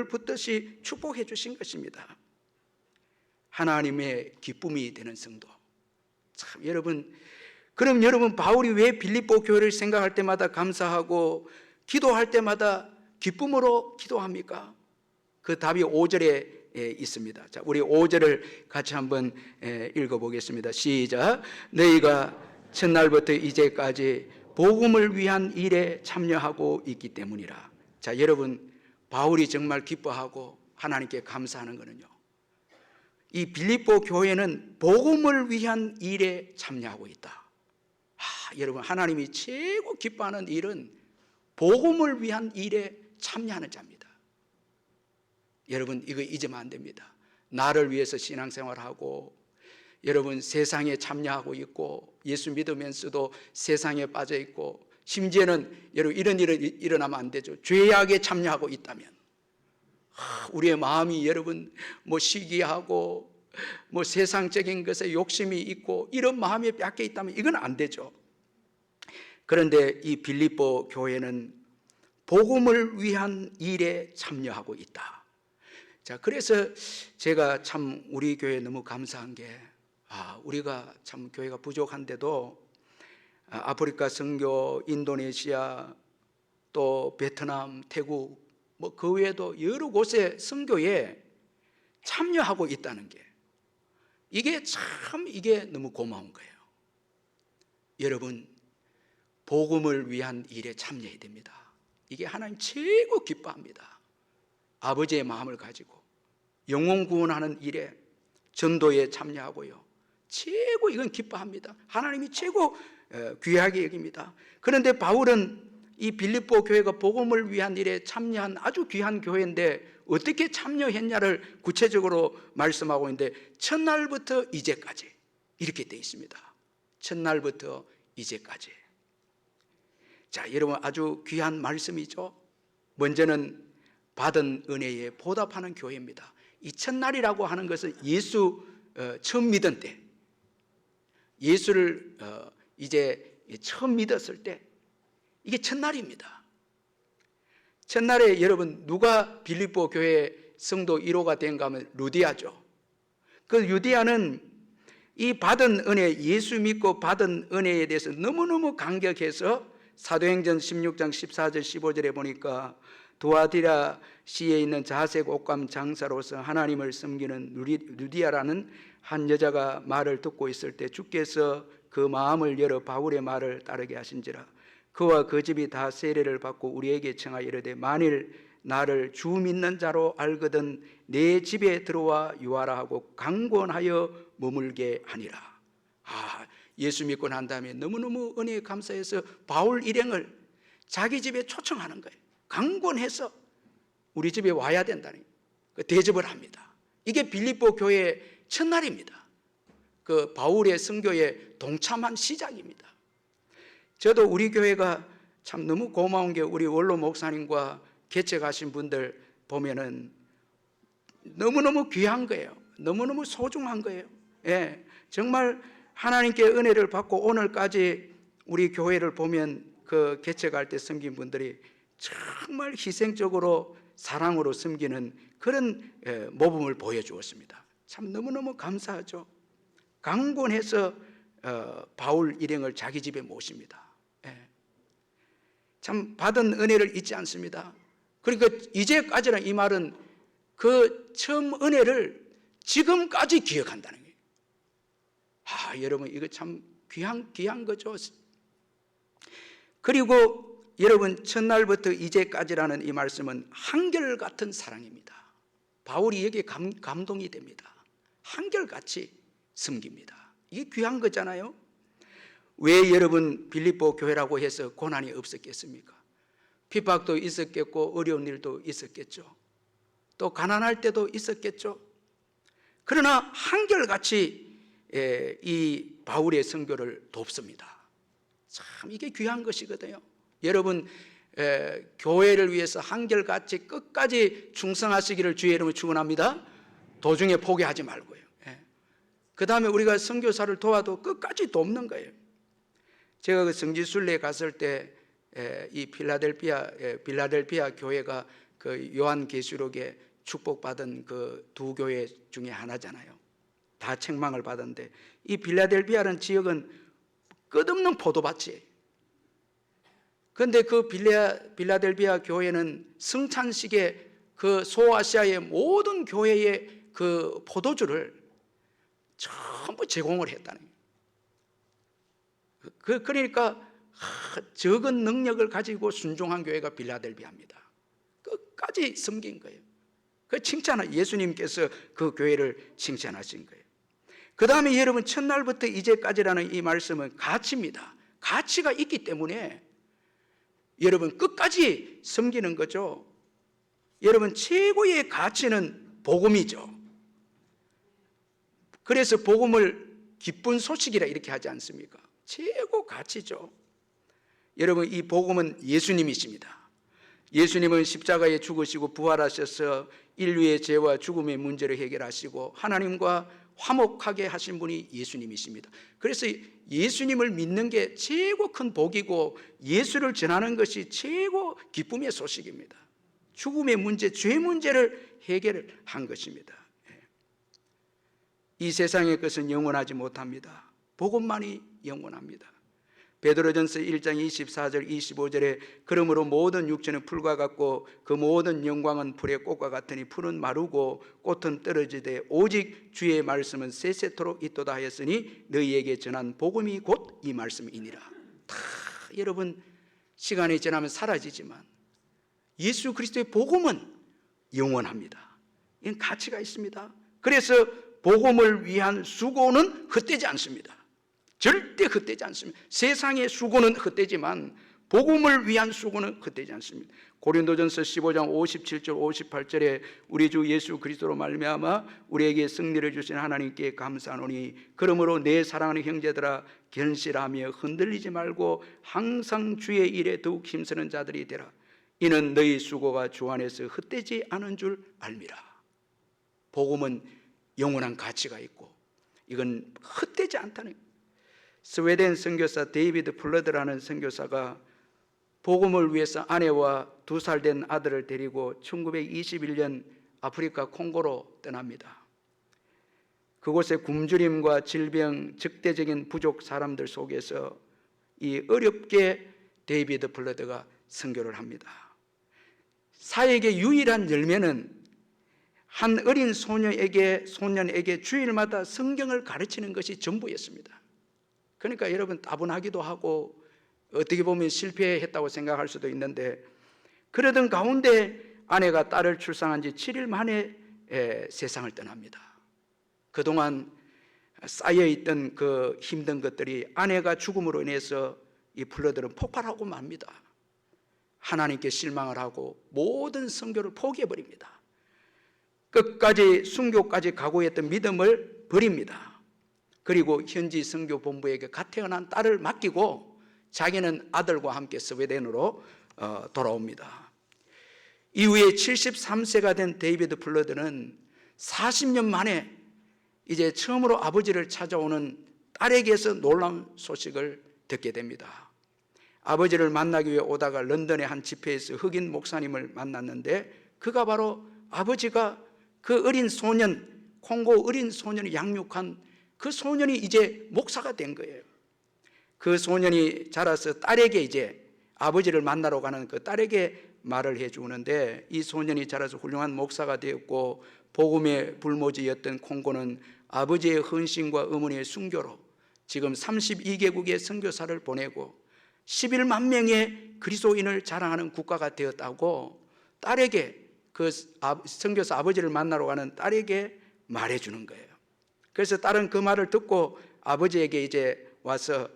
붓듯이 축복해 주신 것입니다. 하나님의 기쁨이 되는 성도. 참, 여러분, 그럼 여러분, 바울이 왜 빌립보 교회를 생각할 때마다 감사하고 기도할 때마다 기쁨으로 기도합니까? 그 답이 5절에 있습니다. 자, 우리 5절을 같이 한번 읽어보겠습니다. 시작. 너희가 첫날부터 이제까지 복음을 위한 일에 참여하고 있기 때문이라. 자, 여러분, 바울이 정말 기뻐하고 하나님께 감사하는 것은요, 이 빌립보 교회는 복음을 위한 일에 참여하고 있다. 여러분, 하나님이 최고 기뻐하는 일은 복음을 위한 일에 참여하는 자입니다. 여러분, 이거 잊으면 안 됩니다. 나를 위해서 신앙생활하고 여러분 세상에 참여하고 있고 예수 믿으면서도 세상에 빠져 있고, 심지어는 여러분 이런 일은 일어나면 안 되죠. 죄악에 참여하고 있다면 우리의 마음이 여러분 뭐 시기하고 뭐 세상적인 것에 욕심이 있고 이런 마음이 뺏겨 있다면 이건 안 되죠. 그런데 이 빌립보 교회는 복음을 위한 일에 참여하고 있다. 자, 그래서 제가 참 우리 교회에 너무 감사한 게, 우리가 참 교회가 부족한데도 아프리카 선교, 인도네시아, 또 베트남, 태국, 뭐 그 외에도 여러 곳의 선교에 참여하고 있다는 게, 이게 너무 고마운 거예요. 여러분, 복음을 위한 일에 참여해야 됩니다. 이게 하나님 최고 기뻐합니다. 아버지의 마음을 가지고 영혼 구원하는 일에, 전도에 참여하고요, 최고 이건 기뻐합니다. 하나님이 최고 귀하게 여깁니다. 그런데 바울은 이 빌립보 교회가 복음을 위한 일에 참여한 아주 귀한 교회인데 어떻게 참여했냐를 구체적으로 말씀하고 있는데, 첫날부터 이제까지 이렇게 되어 있습니다. 첫날부터 이제까지. 자, 여러분, 아주 귀한 말씀이죠. 먼저는 받은 은혜에 보답하는 교회입니다. 이 첫날이라고 하는 것은 예수 처음 믿은 때, 예수를 이제 처음 믿었을 때, 이게 첫날입니다. 첫날에 여러분 누가 빌립보 교회 성도 1호가 된가 하면 루디아죠. 그 루디아는 이 받은 은혜, 예수 믿고 받은 은혜에 대해서 너무너무 감격해서 사도행전 16장 14절 15절에 보니까 두아디라 시에 있는 자색 옷감 장사로서 하나님을 섬기는 루디아라는 한 여자가 말을 듣고 있을 때 주께서 그 마음을 열어 바울의 말을 따르게 하신지라. 그와 그 집이 다 세례를 받고 우리에게 청하여 이르되 만일 나를 주 믿는 자로 알거든 내 집에 들어와 유하라 하고 강권하여 머물게 하니라. 예수 믿고 난 다음에 너무너무 은혜에 감사해서 바울 일행을 자기 집에 초청하는 거예요. 강권해서 우리 집에 와야 된다는 그 대접을 합니다. 이게 빌립보 교회의 첫날입니다. 그 바울의 선교에 동참한 시작입니다. 저도 우리 교회가 참 너무 고마운 게 우리 원로 목사님과 개척하신 분들 보면은 너무너무 귀한 거예요. 너무너무 소중한 거예요. 예, 정말 하나님께 은혜를 받고 오늘까지 우리 교회를 보면 그 개척할 때 섬긴 분들이 정말 희생적으로 사랑으로 섬기는 그런 모범을 보여주었습니다. 참 너무너무 감사하죠. 강권해서 바울 일행을 자기 집에 모십니다. 참 받은 은혜를 잊지 않습니다. 그러니까 이제까지는 이 말은 그 처음 은혜를 지금까지 기억한다는 거예요. 여러분 이거 참 귀한 거죠. 그리고 여러분 첫날부터 이제까지라는 이 말씀은 한결같은 사랑입니다. 바울이 여기에 감동이 됩니다. 한결같이 섬깁니다. 이게 귀한 거잖아요. 왜 여러분 빌립보 교회라고 해서 고난이 없었겠습니까? 핍박도 있었겠고 어려운 일도 있었겠죠. 또 가난할 때도 있었겠죠. 그러나 한결같이 이 바울의 선교를 돕습니다. 참 이게 귀한 것이거든요. 여러분 교회를 위해서 한결같이 끝까지 충성하시기를 주의 이름으로 축원합니다. 도중에 포기하지 말고요. 그 다음에 우리가 선교사를 도와도 끝까지 돕는 거예요. 제가 그 성지순례에 갔을 때 이 빌라델피아 교회가 그 요한계시록에 축복받은 그 두 교회 중에 하나잖아요. 다 책망을 받았는데 이 빌라델피아라는 지역은 끝없는 포도밭이에요. 그런데 그 빌라델피아 교회는 성찬식에 그 소아시아의 모든 교회의 그 포도주를 전부 제공을 했다는 거예요. 그러니까 적은 능력을 가지고 순종한 교회가 빌라델피아입니다. 끝까지 섬긴 거예요. 그 칭찬을 예수님께서 그 교회를 칭찬하신 거예요. 그 다음에 여러분 첫날부터 이제까지라는 이 말씀은 가치입니다. 가치가 있기 때문에 여러분 끝까지 섬기는 거죠. 여러분 최고의 가치는 복음이죠. 그래서 복음을 기쁜 소식이라 이렇게 하지 않습니까? 최고 가치죠. 여러분 이 복음은 예수님이십니다. 예수님은 십자가에 죽으시고 부활하셔서 인류의 죄와 죽음의 문제를 해결하시고 하나님과 화목하게 하신 분이 예수님이십니다. 그래서 예수님을 믿는 게 최고 큰 복이고 예수를 전하는 것이 최고 기쁨의 소식입니다. 죽음의 문제, 죄 문제를 해결한 것입니다. 이 세상의 것은 영원하지 못합니다. 복음만이 영원합니다. 베드로전서 1장 24절 25절에 그러므로 모든 육체는 풀과 같고 그 모든 영광은 풀의 꽃과 같으니 풀은 마르고 꽃은 떨어지되 오직 주의 말씀은 세세토록 있도다 하였으니 너희에게 전한 복음이 곧 이 말씀이니라. 여러분 시간이 지나면 사라지지만 예수 그리스도의 복음은 영원합니다. 이건 가치가 있습니다. 그래서 복음을 위한 수고는 헛되지 않습니다. 절대 헛되지 않습니다. 세상의 수고는 헛되지만 복음을 위한 수고는 헛되지 않습니다. 고린도전서 15장 57절 58절에 우리 주 예수 그리스도로 말미암아 우리에게 승리를 주신 하나님께 감사하노니 그러므로 내 사랑하는 형제들아 견실하며 흔들리지 말고 항상 주의 일에 더욱 힘쓰는 자들이 되라. 이는 너희 수고가 주 안에서 헛되지 않은 줄 알미라. 복음은 영원한 가치가 있고 이건 헛되지 않다는 거예요. 스웨덴 선교사 데이비드 플러드라는 선교사가 복음을 위해서 아내와 2살 된 아들을 데리고 1921년 아프리카 콩고로 떠납니다. 그곳의 굶주림과 질병, 적대적인 부족 사람들 속에서 이 어렵게 데이비드 블러드가 선교를 합니다. 사역의 유일한 열매는 한 어린 소년에게 주일마다 성경을 가르치는 것이 전부였습니다. 그러니까 여러분 따분하기도 하고 어떻게 보면 실패했다고 생각할 수도 있는데, 그러던 가운데 아내가 딸을 출산한 지 7일 만에 세상을 떠납니다. 그동안 쌓여있던 그 힘든 것들이 아내가 죽음으로 인해서 이 블러드는 폭발하고 맙니다. 하나님께 실망을 하고 모든 선교를 포기해버립니다. 끝까지 순교까지 각오했던 믿음을 버립니다. 그리고 현지 선교본부에게 갓 태어난 딸을 맡기고 자기는 아들과 함께 스웨덴으로 돌아옵니다. 이후에 73세가 된 데이비드 블러드는 40년 만에 이제 처음으로 아버지를 찾아오는 딸에게서 놀라운 소식을 듣게 됩니다. 아버지를 만나기 위해 오다가 런던의 한 집회에서 흑인 목사님을 만났는데, 그가 바로 아버지가 그 어린 소년, 콩고 어린 소년이 양육한 그 소년이 이제 목사가 된 거예요. 그 소년이 자라서 딸에게 이제 아버지를 만나러 가는 그 딸에게 말을 해주는데, 이 소년이 자라서 훌륭한 목사가 되었고 복음의 불모지였던 콩고는 아버지의 헌신과 어머니의 순교로 지금 32개국의 선교사를 보내고 11만 명의 그리스도인을 자랑하는 국가가 되었다고 딸에게, 그 선교사 아버지를 만나러 가는 딸에게 말해주는 거예요. 그래서 딸은 그 말을 듣고 아버지에게 이제 와서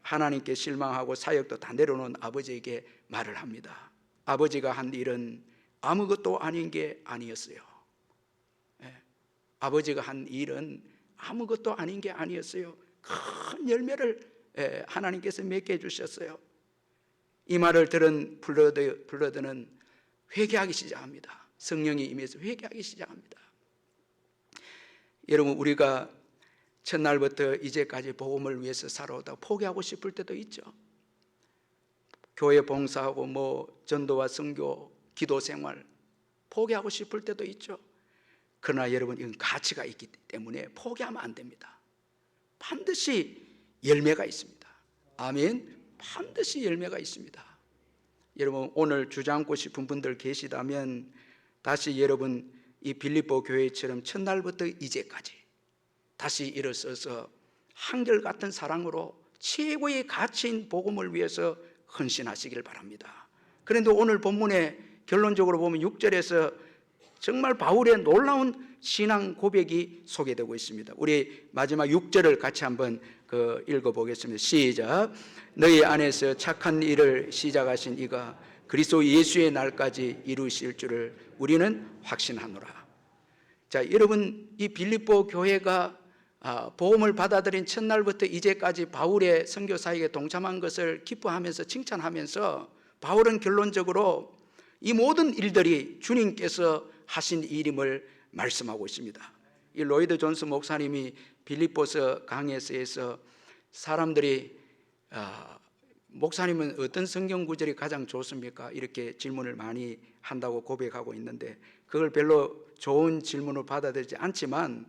하나님께 실망하고 사역도 다 내려놓은 아버지에게 말을 합니다. 아버지가 한 일은 아무것도 아닌 게 아니었어요. 아버지가 한 일은 아무것도 아닌 게 아니었어요. 큰 열매를 하나님께서 맺게 해주셨어요. 이 말을 들은 블러드는 회개하기 시작합니다. 성령이 임해서 회개하기 시작합니다. 여러분, 우리가 첫날부터 이제까지 복음을 위해서 살아오다 포기하고 싶을 때도 있죠. 교회 봉사하고 전도와 선교, 기도 생활 포기하고 싶을 때도 있죠. 그러나 여러분, 이건 가치가 있기 때문에 포기하면 안 됩니다. 반드시 열매가 있습니다. 아멘. 반드시 열매가 있습니다. 여러분, 오늘 주저앉고 싶은 분들 계시다면 다시 여러분 이 빌립보 교회처럼 첫날부터 이제까지 다시 일어서서 한결같은 사랑으로 최고의 가치인 복음을 위해서 헌신하시길 바랍니다. 그런데 오늘 본문에 결론적으로 보면 6절에서 정말 바울의 놀라운 신앙 고백이 소개되고 있습니다. 우리 마지막 6절을 같이 한번 읽어보겠습니다. 시작. 너희 안에서 착한 일을 시작하신 이가 그리스도 예수의 날까지 이루실 줄을 우리는 확신하노라. 자, 여러분, 이 빌립보 교회가 복음을 받아들인 첫날부터 이제까지 바울의 선교 사역에 동참한 것을 기뻐하면서 칭찬하면서 바울은 결론적으로 이 모든 일들이 주님께서 하신 일임을 말씀하고 있습니다. 이 로이드 존스 목사님이 빌립보서 강해서에서 사람들이 목사님은 어떤 성경 구절이 가장 좋습니까? 이렇게 질문을 많이 한다고 고백하고 있는데, 그걸 별로 좋은 질문을 받아들이지 않지만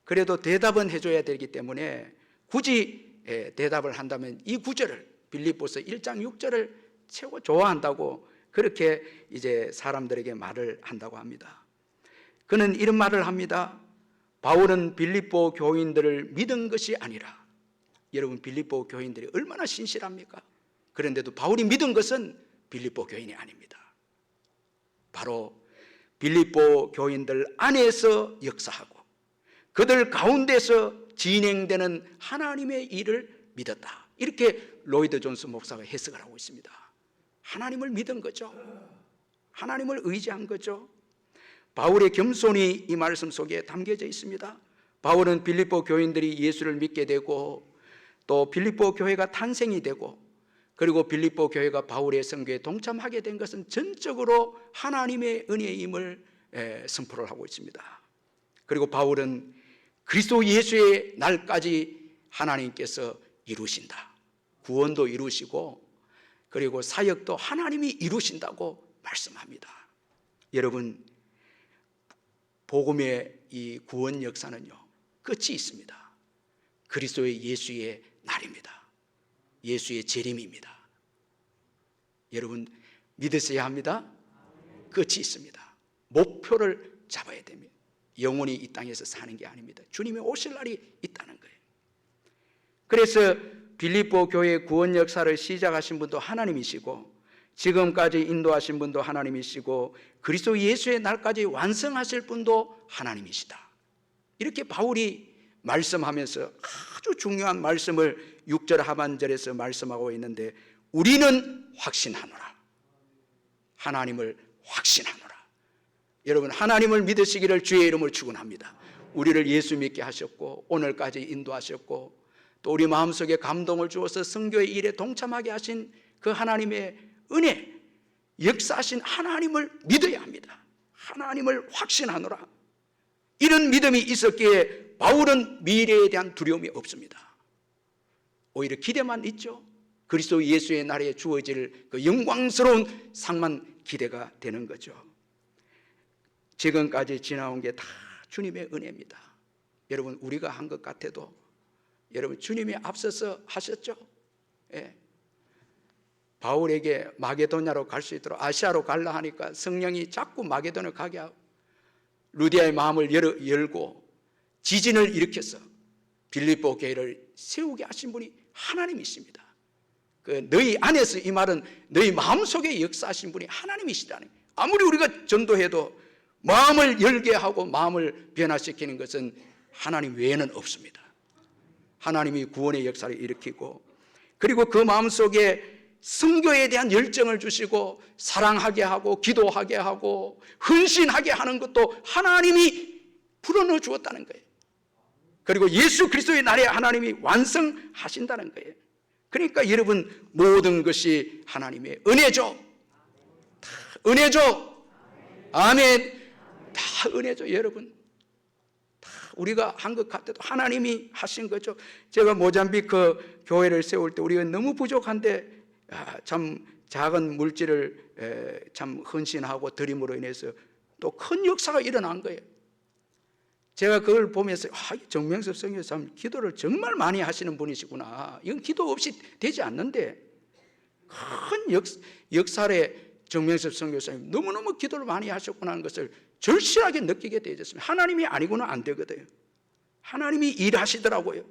그래도 대답은 해줘야 되기 때문에 굳이 대답을 한다면 이 구절을, 빌립보서 1장 6절을 최고 좋아한다고 그렇게 이제 사람들에게 말을 한다고 합니다. 그는 이런 말을 합니다. 바울은 빌립보 교인들을 믿은 것이 아니라, 여러분 빌립보 교인들이 얼마나 신실합니까? 그런데도 바울이 믿은 것은 빌립보 교인이 아닙니다. 바로 빌립보 교인들 안에서 역사하고 그들 가운데서 진행되는 하나님의 일을 믿었다. 이렇게 로이드 존스 목사가 해석을 하고 있습니다. 하나님을 믿은 거죠. 하나님을 의지한 거죠. 바울의 겸손이 이 말씀 속에 담겨져 있습니다. 바울은 빌립보 교인들이 예수를 믿게 되고 또 빌립보 교회가 탄생이 되고 그리고 빌립보 교회가 바울의 선교에 동참하게 된 것은 전적으로 하나님의 은혜임을 선포를 하고 있습니다. 그리고 바울은 그리스도 예수의 날까지 하나님께서 이루신다. 구원도 이루시고 그리고 사역도 하나님이 이루신다고 말씀합니다. 여러분, 복음의 이 구원 역사는요, 끝이 있습니다. 그리스도의 예수의 날입니다. 예수의 재림입니다. 여러분, 믿으셔야 합니다. 끝이 있습니다. 목표를 잡아야 됩니다. 영원히 이 땅에서 사는 게 아닙니다. 주님이 오실 날이 있다는 거예요. 그래서 빌립보 교회 구원 역사를 시작하신 분도 하나님이시고, 지금까지 인도하신 분도 하나님이시고, 그리스도 예수의 날까지 완성하실 분도 하나님이시다. 이렇게 바울이 말씀하면서 아주 중요한 말씀을 6절 하반절에서 말씀하고 있는데, 우리는 확신하노라. 하나님을 확신하노라. 여러분, 하나님을 믿으시기를 주의 이름을 축원합니다. 우리를 예수 믿게 하셨고, 오늘까지 인도하셨고, 또 우리 마음속에 감동을 주어서 선교의 일에 동참하게 하신 그 하나님의 은혜, 역사하신 하나님을 믿어야 합니다. 하나님을 확신하노라. 이런 믿음이 있었기에 바울은 미래에 대한 두려움이 없습니다. 오히려 기대만 있죠. 그리스도 예수의 날에 주어질 그 영광스러운 상만 기대가 되는 거죠. 지금까지 지나온 게 다 주님의 은혜입니다. 여러분, 우리가 한 것 같아도 여러분, 주님이 앞서서 하셨죠. 예. 바울에게 마게도냐로 갈 수 있도록 아시아로 갈라 하니까 성령이 자꾸 마게도냐로 가게 하고, 루디아의 마음을 열고 지진을 일으켜서 빌립보 교회를 세우게 하신 분이 하나님이십니다. 그 너희 안에서, 이 말은 너희 마음속에 역사하신 분이 하나님이시다는 거예요. 아무리 우리가 전도해도 마음을 열게 하고 마음을 변화시키는 것은 하나님 외에는 없습니다. 하나님이 구원의 역사를 일으키고, 그리고 그 마음속에 선교에 대한 열정을 주시고 사랑하게 하고 기도하게 하고 헌신하게 하는 것도 하나님이 불어넣어 주었다는 거예요. 그리고 예수 그리스도의 날에 하나님이 완성하신다는 거예요. 그러니까 여러분, 모든 것이 하나님의 은혜죠. 다 은혜죠. 아멘. 다 은혜죠. 여러분, 다 우리가 한 것 같아도 하나님이 하신 거죠. 제가 모잠비크 교회를 세울 때 우리가 너무 부족한데 참 작은 물질을 참 헌신하고 드림으로 인해서 또 큰 역사가 일어난 거예요. 제가 그걸 보면서 정명섭 선교사님 기도를 정말 많이 하시는 분이시구나. 이건 기도 없이 되지 않는데, 큰 역사에 정명섭 선교사님 너무너무 기도를 많이 하셨구나 하는 것을 절실하게 느끼게 되었습니다. 하나님이 아니고는 안 되거든요. 하나님이 일하시더라고요.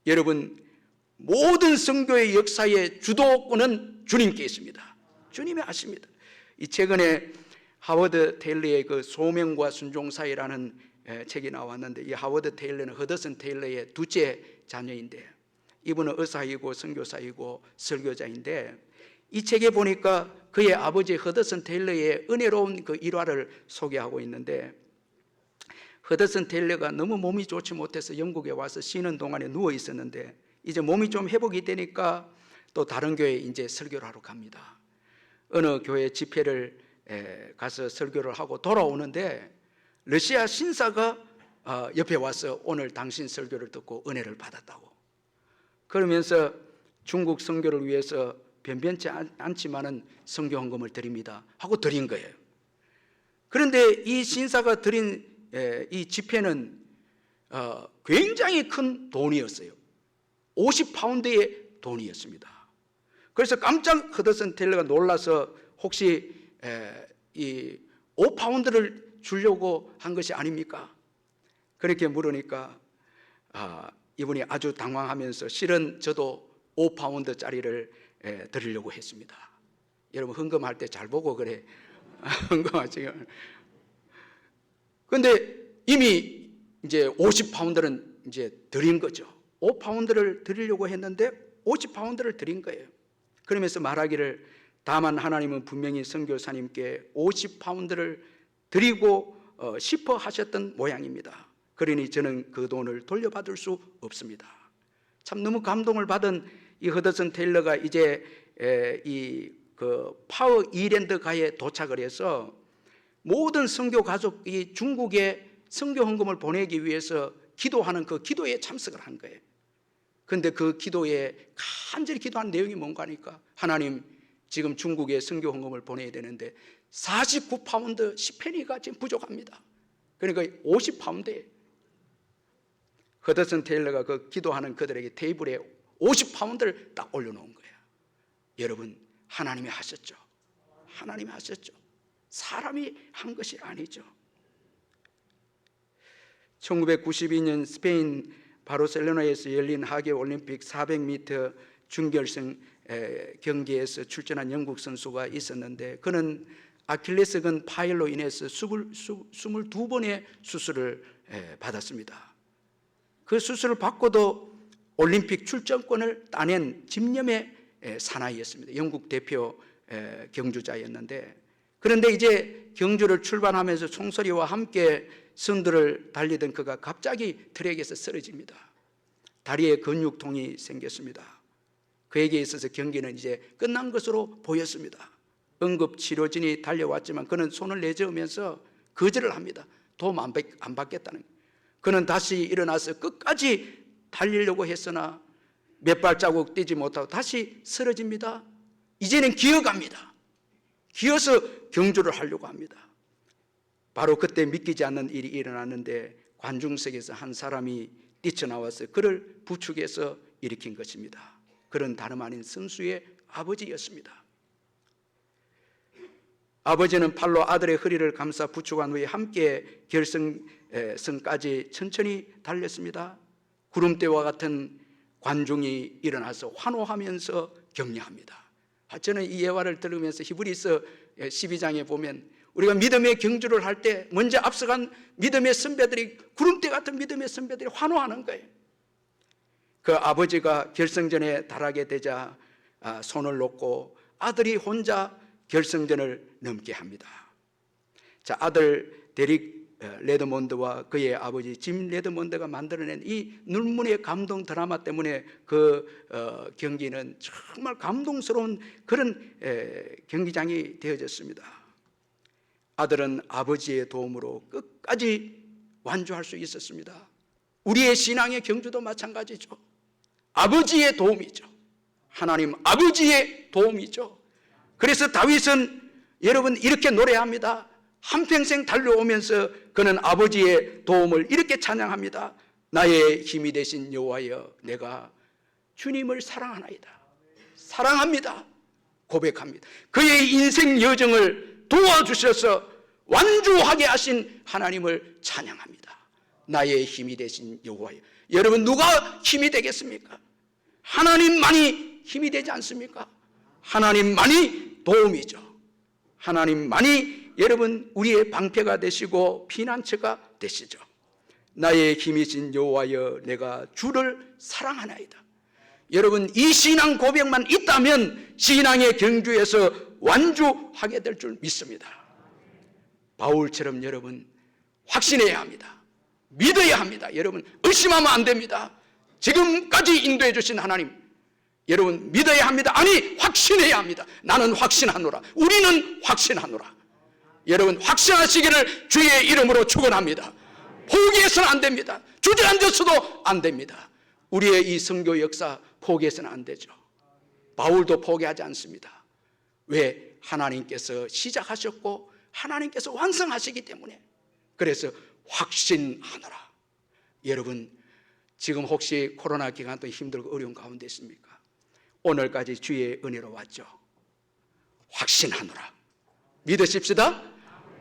여러분, 모든 선교의 역사의 주도권은 주님께 있습니다. 주님이 아십니다. 이 최근에 하워드 테일러의 그 소명과 순종 사이라는 책이 나왔는데, 이 하워드 테일러는 허더슨 테일러의 둘째 자녀인데, 이분은 의사이고 선교사이고 설교자인데, 이 책에 보니까 그의 아버지 허더슨 테일러의 은혜로운 그 일화를 소개하고 있는데, 허더슨 테일러가 너무 몸이 좋지 못해서 영국에 와서 쉬는 동안에 누워 있었는데, 이제 몸이 좀 회복이 되니까 또 다른 교회에 이제 설교를 하러 갑니다. 어느 교회 집회를 가서 설교를 하고 돌아오는데, 러시아 신사가 옆에 와서 오늘 당신 설교를 듣고 은혜를 받았다고, 그러면서 중국 선교를 위해서 변변치 않지만은 선교 헌금을 드립니다 하고 드린 거예요. 그런데 이 신사가 드린 이 집회는 굉장히 큰 돈이었어요. 50파운드의 돈이었습니다. 그래서 깜짝 허더슨 테일러가 놀라서 혹시 이 5파운드를 주려고 한 것이 아닙니까? 그렇게 물으니까 이분이 아주 당황하면서, 실은 저도 5파운드짜리를 드리려고 했습니다. 여러분, 헌금할 때 잘 보고 그래. 헌금하시고. 그런데 이미 이제 50파운드는 이제 드린 거죠. 5파운드를 드리려고 했는데 50파운드를 드린 거예요. 그러면서 말하기를, 다만 하나님은 분명히 선교사님께 50파운드를 드리고 싶어 하셨던 모양입니다. 그러니 저는 그 돈을 돌려받을 수 없습니다. 참 너무 감동을 받은 이 허더슨 테일러가 이제 이 그 파워 이랜드가에 도착을 해서 모든 선교 가족이 중국에 선교 헌금을 보내기 위해서 기도하는 그 기도에 참석을 한 거예요. 근데 그 기도에 간절히 기도한 내용이 뭔가 하니까 하나님 지금 중국에 선교 헌금을 보내야 되는데 49파운드 10페니가 지금 부족합니다. 그러니까 50파운드에 허드슨 테일러가 그 기도하는 그들에게 테이블에 50파운드를 딱 올려놓은 거예요. 여러분 하나님이 하셨죠. 하나님이 하셨죠. 사람이 한 것이 아니죠. 1992년 스페인 바르셀로나에서 열린 하계올림픽 400m 준결승 경기에서 출전한 영국 선수가 있었는데 그는 아킬레스건 파열로 인해서 22번의 수술을 받았습니다. 그 수술을 받고도 올림픽 출전권을 따낸 집념의 사나이였습니다. 영국 대표 경주자였는데 그런데 이제 경주를 출발하면서 총소리와 함께 선두를 달리던 그가 갑자기 트랙에서 쓰러집니다. 다리에 근육통이 생겼습니다. 그에게 있어서 경기는 이제 끝난 것으로 보였습니다. 응급치료진이 달려왔지만 그는 손을 내저으면서 거절을 합니다. 도움 안 받겠다는 거예요. 그는 다시 일어나서 끝까지 달리려고 했으나 몇 발자국 뛰지 못하고 다시 쓰러집니다. 이제는 기어갑니다. 기어서 경주를 하려고 합니다. 바로 그때 믿기지 않는 일이 일어났는데 관중석에서 한 사람이 뛰쳐나와서 그를 부축해서 일으킨 것입니다. 그는 다름 아닌 선수의 아버지였습니다. 아버지는 팔로 아들의 허리를 감싸 부축한 후에 함께 결승선까지 천천히 달렸습니다. 구름대와 같은 관중이 일어나서 환호하면서 격려합니다. 저는 이 예화를 들으면서 히브리서 12장에 보면 우리가 믿음의 경주를 할 때 먼저 앞서간 믿음의 선배들이 구름대 같은 믿음의 선배들이 환호하는 거예요. 그 아버지가 결승전에 달하게 되자 손을 놓고 아들이 혼자 결승전을 넘게 합니다. 자, 아들 데릭 레드몬드와 그의 아버지 짐 레드몬드가 만들어낸 이 눈물의 감동 드라마 때문에 그 경기는 정말 감동스러운 그런 경기장이 되어졌습니다. 아들은 아버지의 도움으로 끝까지 완주할 수 있었습니다. 우리의 신앙의 경주도 마찬가지죠. 아버지의 도움이죠. 하나님 아버지의 도움이죠. 그래서 다윗은 여러분 이렇게 노래합니다. 한평생 달려오면서 그는 아버지의 도움을 이렇게 찬양합니다. 나의 힘이 되신 여호와여 내가 주님을 사랑하나이다. 사랑합니다. 고백합니다. 그의 인생 여정을 도와주셔서 완주하게 하신 하나님을 찬양합니다. 나의 힘이 되신 여호와여. 여러분 누가 힘이 되겠습니까? 하나님만이 힘이 되지 않습니까? 하나님만이 도움이죠. 하나님만이 여러분 우리의 방패가 되시고 피난처가 되시죠. 나의 힘이신 여호와여 내가 주를 사랑하나이다. 여러분 이 신앙 고백만 있다면 신앙의 경주에서 완주하게 될 줄 믿습니다. 바울처럼 여러분 확신해야 합니다. 믿어야 합니다. 여러분 의심하면 안 됩니다. 지금까지 인도해 주신 하나님 여러분 믿어야 합니다. 아니 확신해야 합니다. 나는 확신하노라. 우리는 확신하노라. 여러분 확신하시기를 주의 이름으로 축원합니다. 포기해서는 안 됩니다. 주저앉아서도 안 됩니다. 우리의 이 선교 역사 포기해서는 안 되죠. 바울도 포기하지 않습니다. 왜? 하나님께서 시작하셨고 하나님께서 완성하시기 때문에. 그래서 확신하노라. 여러분 지금 혹시 코로나 기간 동안 힘들고 어려운 가운데 있습니까? 오늘까지 주의 은혜로 왔죠. 확신하노라. 믿으십시다.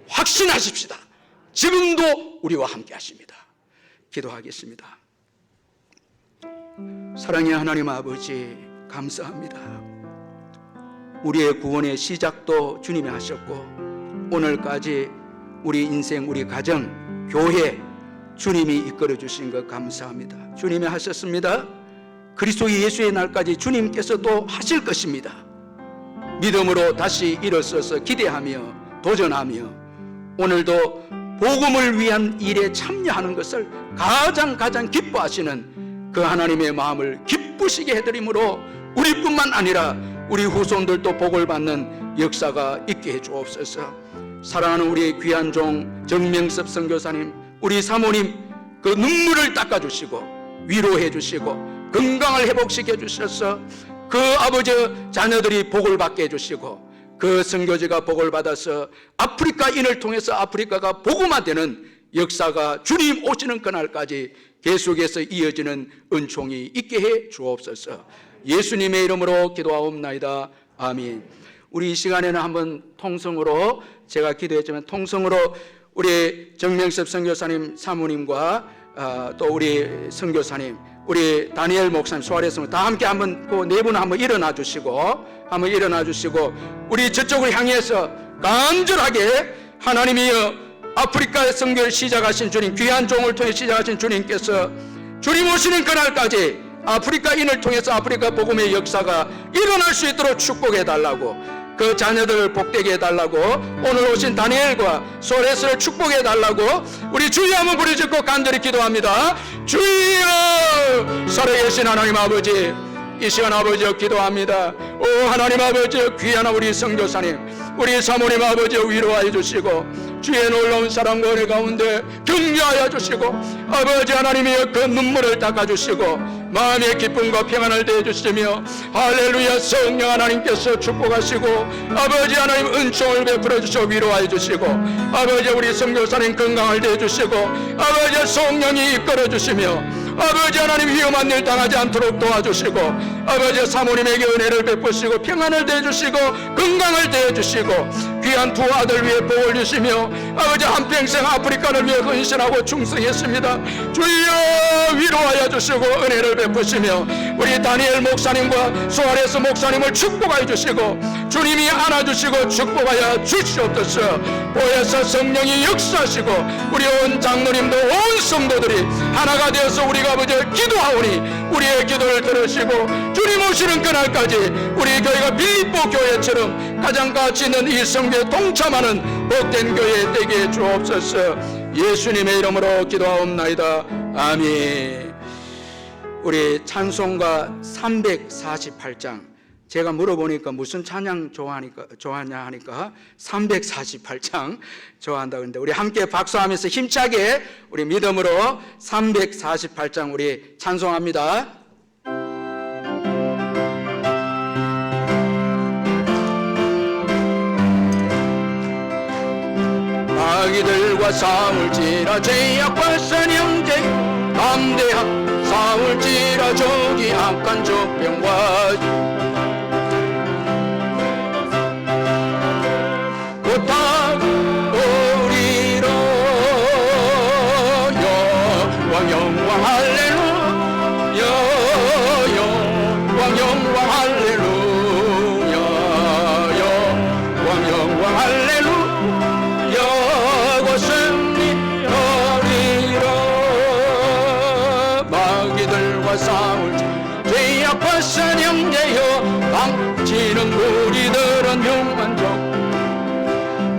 확신하십시다. 지금도 우리와 함께 하십니다. 기도하겠습니다. 사랑의 하나님 아버지 감사합니다. 우리의 구원의 시작도 주님이 하셨고 오늘까지 우리 인생, 우리 가정, 교회 주님이 이끌어 주신 것 감사합니다. 주님이 하셨습니다. 그리스도 예수의 날까지 주님께서도 하실 것입니다. 믿음으로 다시 일어서서 기대하며 도전하며 오늘도 복음을 위한 일에 참여하는 것을 가장 기뻐하시는 그 하나님의 마음을 기쁘시게 해드림으로 우리뿐만 아니라 우리 후손들도 복을 받는 역사가 있게 해주옵소서. 사랑하는 우리의 귀한 종 정명섭 선교사님, 우리 사모님 그 눈물을 닦아주시고 위로해 주시고 건강을 회복시켜 주셔서 그 아버지 자녀들이 복을 받게 해주시고 그 선교지가 복을 받아서 아프리카인을 통해서 아프리카가 복음화되는 역사가 주님 오시는 그날까지 계속해서 이어지는 은총이 있게 해 주옵소서. 예수님의 이름으로 기도하옵나이다. 아멘. 우리 이 시간에는 한번 통성으로, 제가 기도했지만 통성으로 우리 정명섭 선교사님 사모님과 또 우리 선교사님, 우리 다니엘 목사님, 소아레스 다 함께 한번 그 네 분 한번 일어나 주시고 우리 저쪽을 향해서 간절하게 하나님이여 아프리카 선교를 시작하신 주님, 귀한 종을 통해 시작하신 주님께서 주님 오시는 그날까지 아프리카인을 통해서 아프리카 복음의 역사가 일어날 수 있도록 축복해 달라고, 그 자녀들을 복되게 해달라고, 오늘 오신 다니엘과 소레스를 축복해 달라고 우리 주여 한번 부르짖고 간절히 기도합니다. 주여, 살아계신 하나님 아버지, 이 시간 아버지여 기도합니다. 오 하나님 아버지여, 귀한 우리 선교사님, 우리 사모님 아버지여 위로하여 주시고 주의 놀라운 사랑과 은혜 가운데 격려하여 주시고 아버지 하나님이여 그 눈물을 닦아주시고 마음의 기쁨과 평안을 대해주시며 할렐루야, 성령 하나님께서 축복하시고 아버지 하나님 은총을 베풀어 주시고 위로하여 주시고 아버지 우리 선교사님 건강을 대해주시고 아버지 성령이 이끌어 주시며 아버지 하나님 위험한 일 당하지 않도록 도와주시고 아버지 사모님에게 은혜를 베푸시고 평안을 대해주시고 건강을 대해주시고 귀한 두 아들 위해 복을 주시며 아버지 한평생 아프리카를 위해 헌신하고 충성했습니다. 주여 위로하여 주시고 은혜를 베푸시며 우리 다니엘 목사님과 소아레스 목사님을 축복하여 주시고 주님이 안아주시고 축복하여 주시옵소서. 보혜사 성령이 역사하시고 우리 온 장로님도 온 성도들이 하나가 되어서 우리가 아버지 기도하오니 우리의 기도를 들으시고 주님 오시는 그날까지 우리 교회가 빌립보 교회처럼 가장 가치 있는 이 성교에 동참하는 복된 교회 되게 해 주옵소서. 예수님의 이름으로 기도하옵나이다. 아멘. 우리 찬송가 348장, 제가 물어보니까 무슨 찬양 좋아하냐 하니까 348장 좋아한다 그러는데 우리 함께 박수하면서 힘차게 우리 믿음으로 348장 우리 찬송합니다. 마귀들과 싸울지라 죄악과 선형제 담대하 싸울지라 저기 악한 적병과 곧다 오리로 영광 영광 할렐루야 영광 영광 할렐루야 영광 영광 할렐루야 곧 승리하리라. 마귀들과 싸울지 죄악과 선형제여 망치는 무리들은 흉만적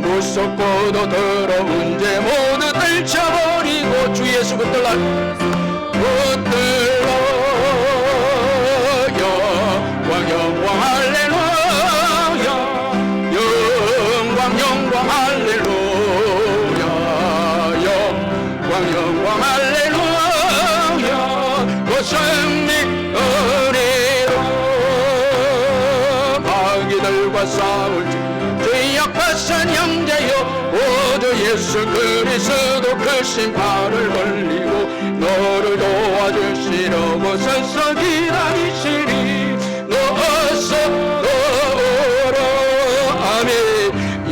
무섭고도 더러운 죄 모두 떨쳐버리고 주 예수 붙들라 붙들러 영광 영광 할렐루야 영광 영광 할렐루야 영광 영광 할렐루야 곧 승리하리라. 마귀들과 싸울지 죄악과 선형제여 모두 예수 그리스도 그 심판을 걸리고 너를 도와주시려고 서서 기다리시리. 너 어서 오라. 아멘.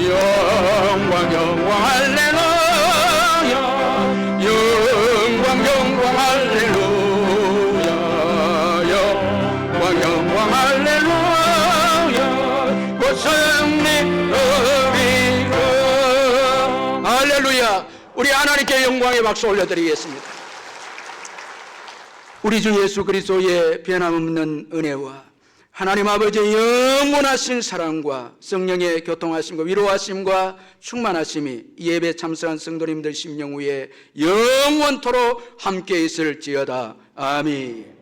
영광 영광 할렐루야 영광 영광 할렐루야 영광 영광 할렐루야 곧 승리하리라. 할렐루야. 우리 하나님께 영광의 박수 올려드리겠습니다. 우리 주 예수 그리스도의 변함없는 은혜와 하나님 아버지의 영원하신 사랑과 성령의 교통하심과 위로하심과 충만하심이 예배 참석한 성도님들 심령 위에 영원토록 함께 있을지어다. 아멘.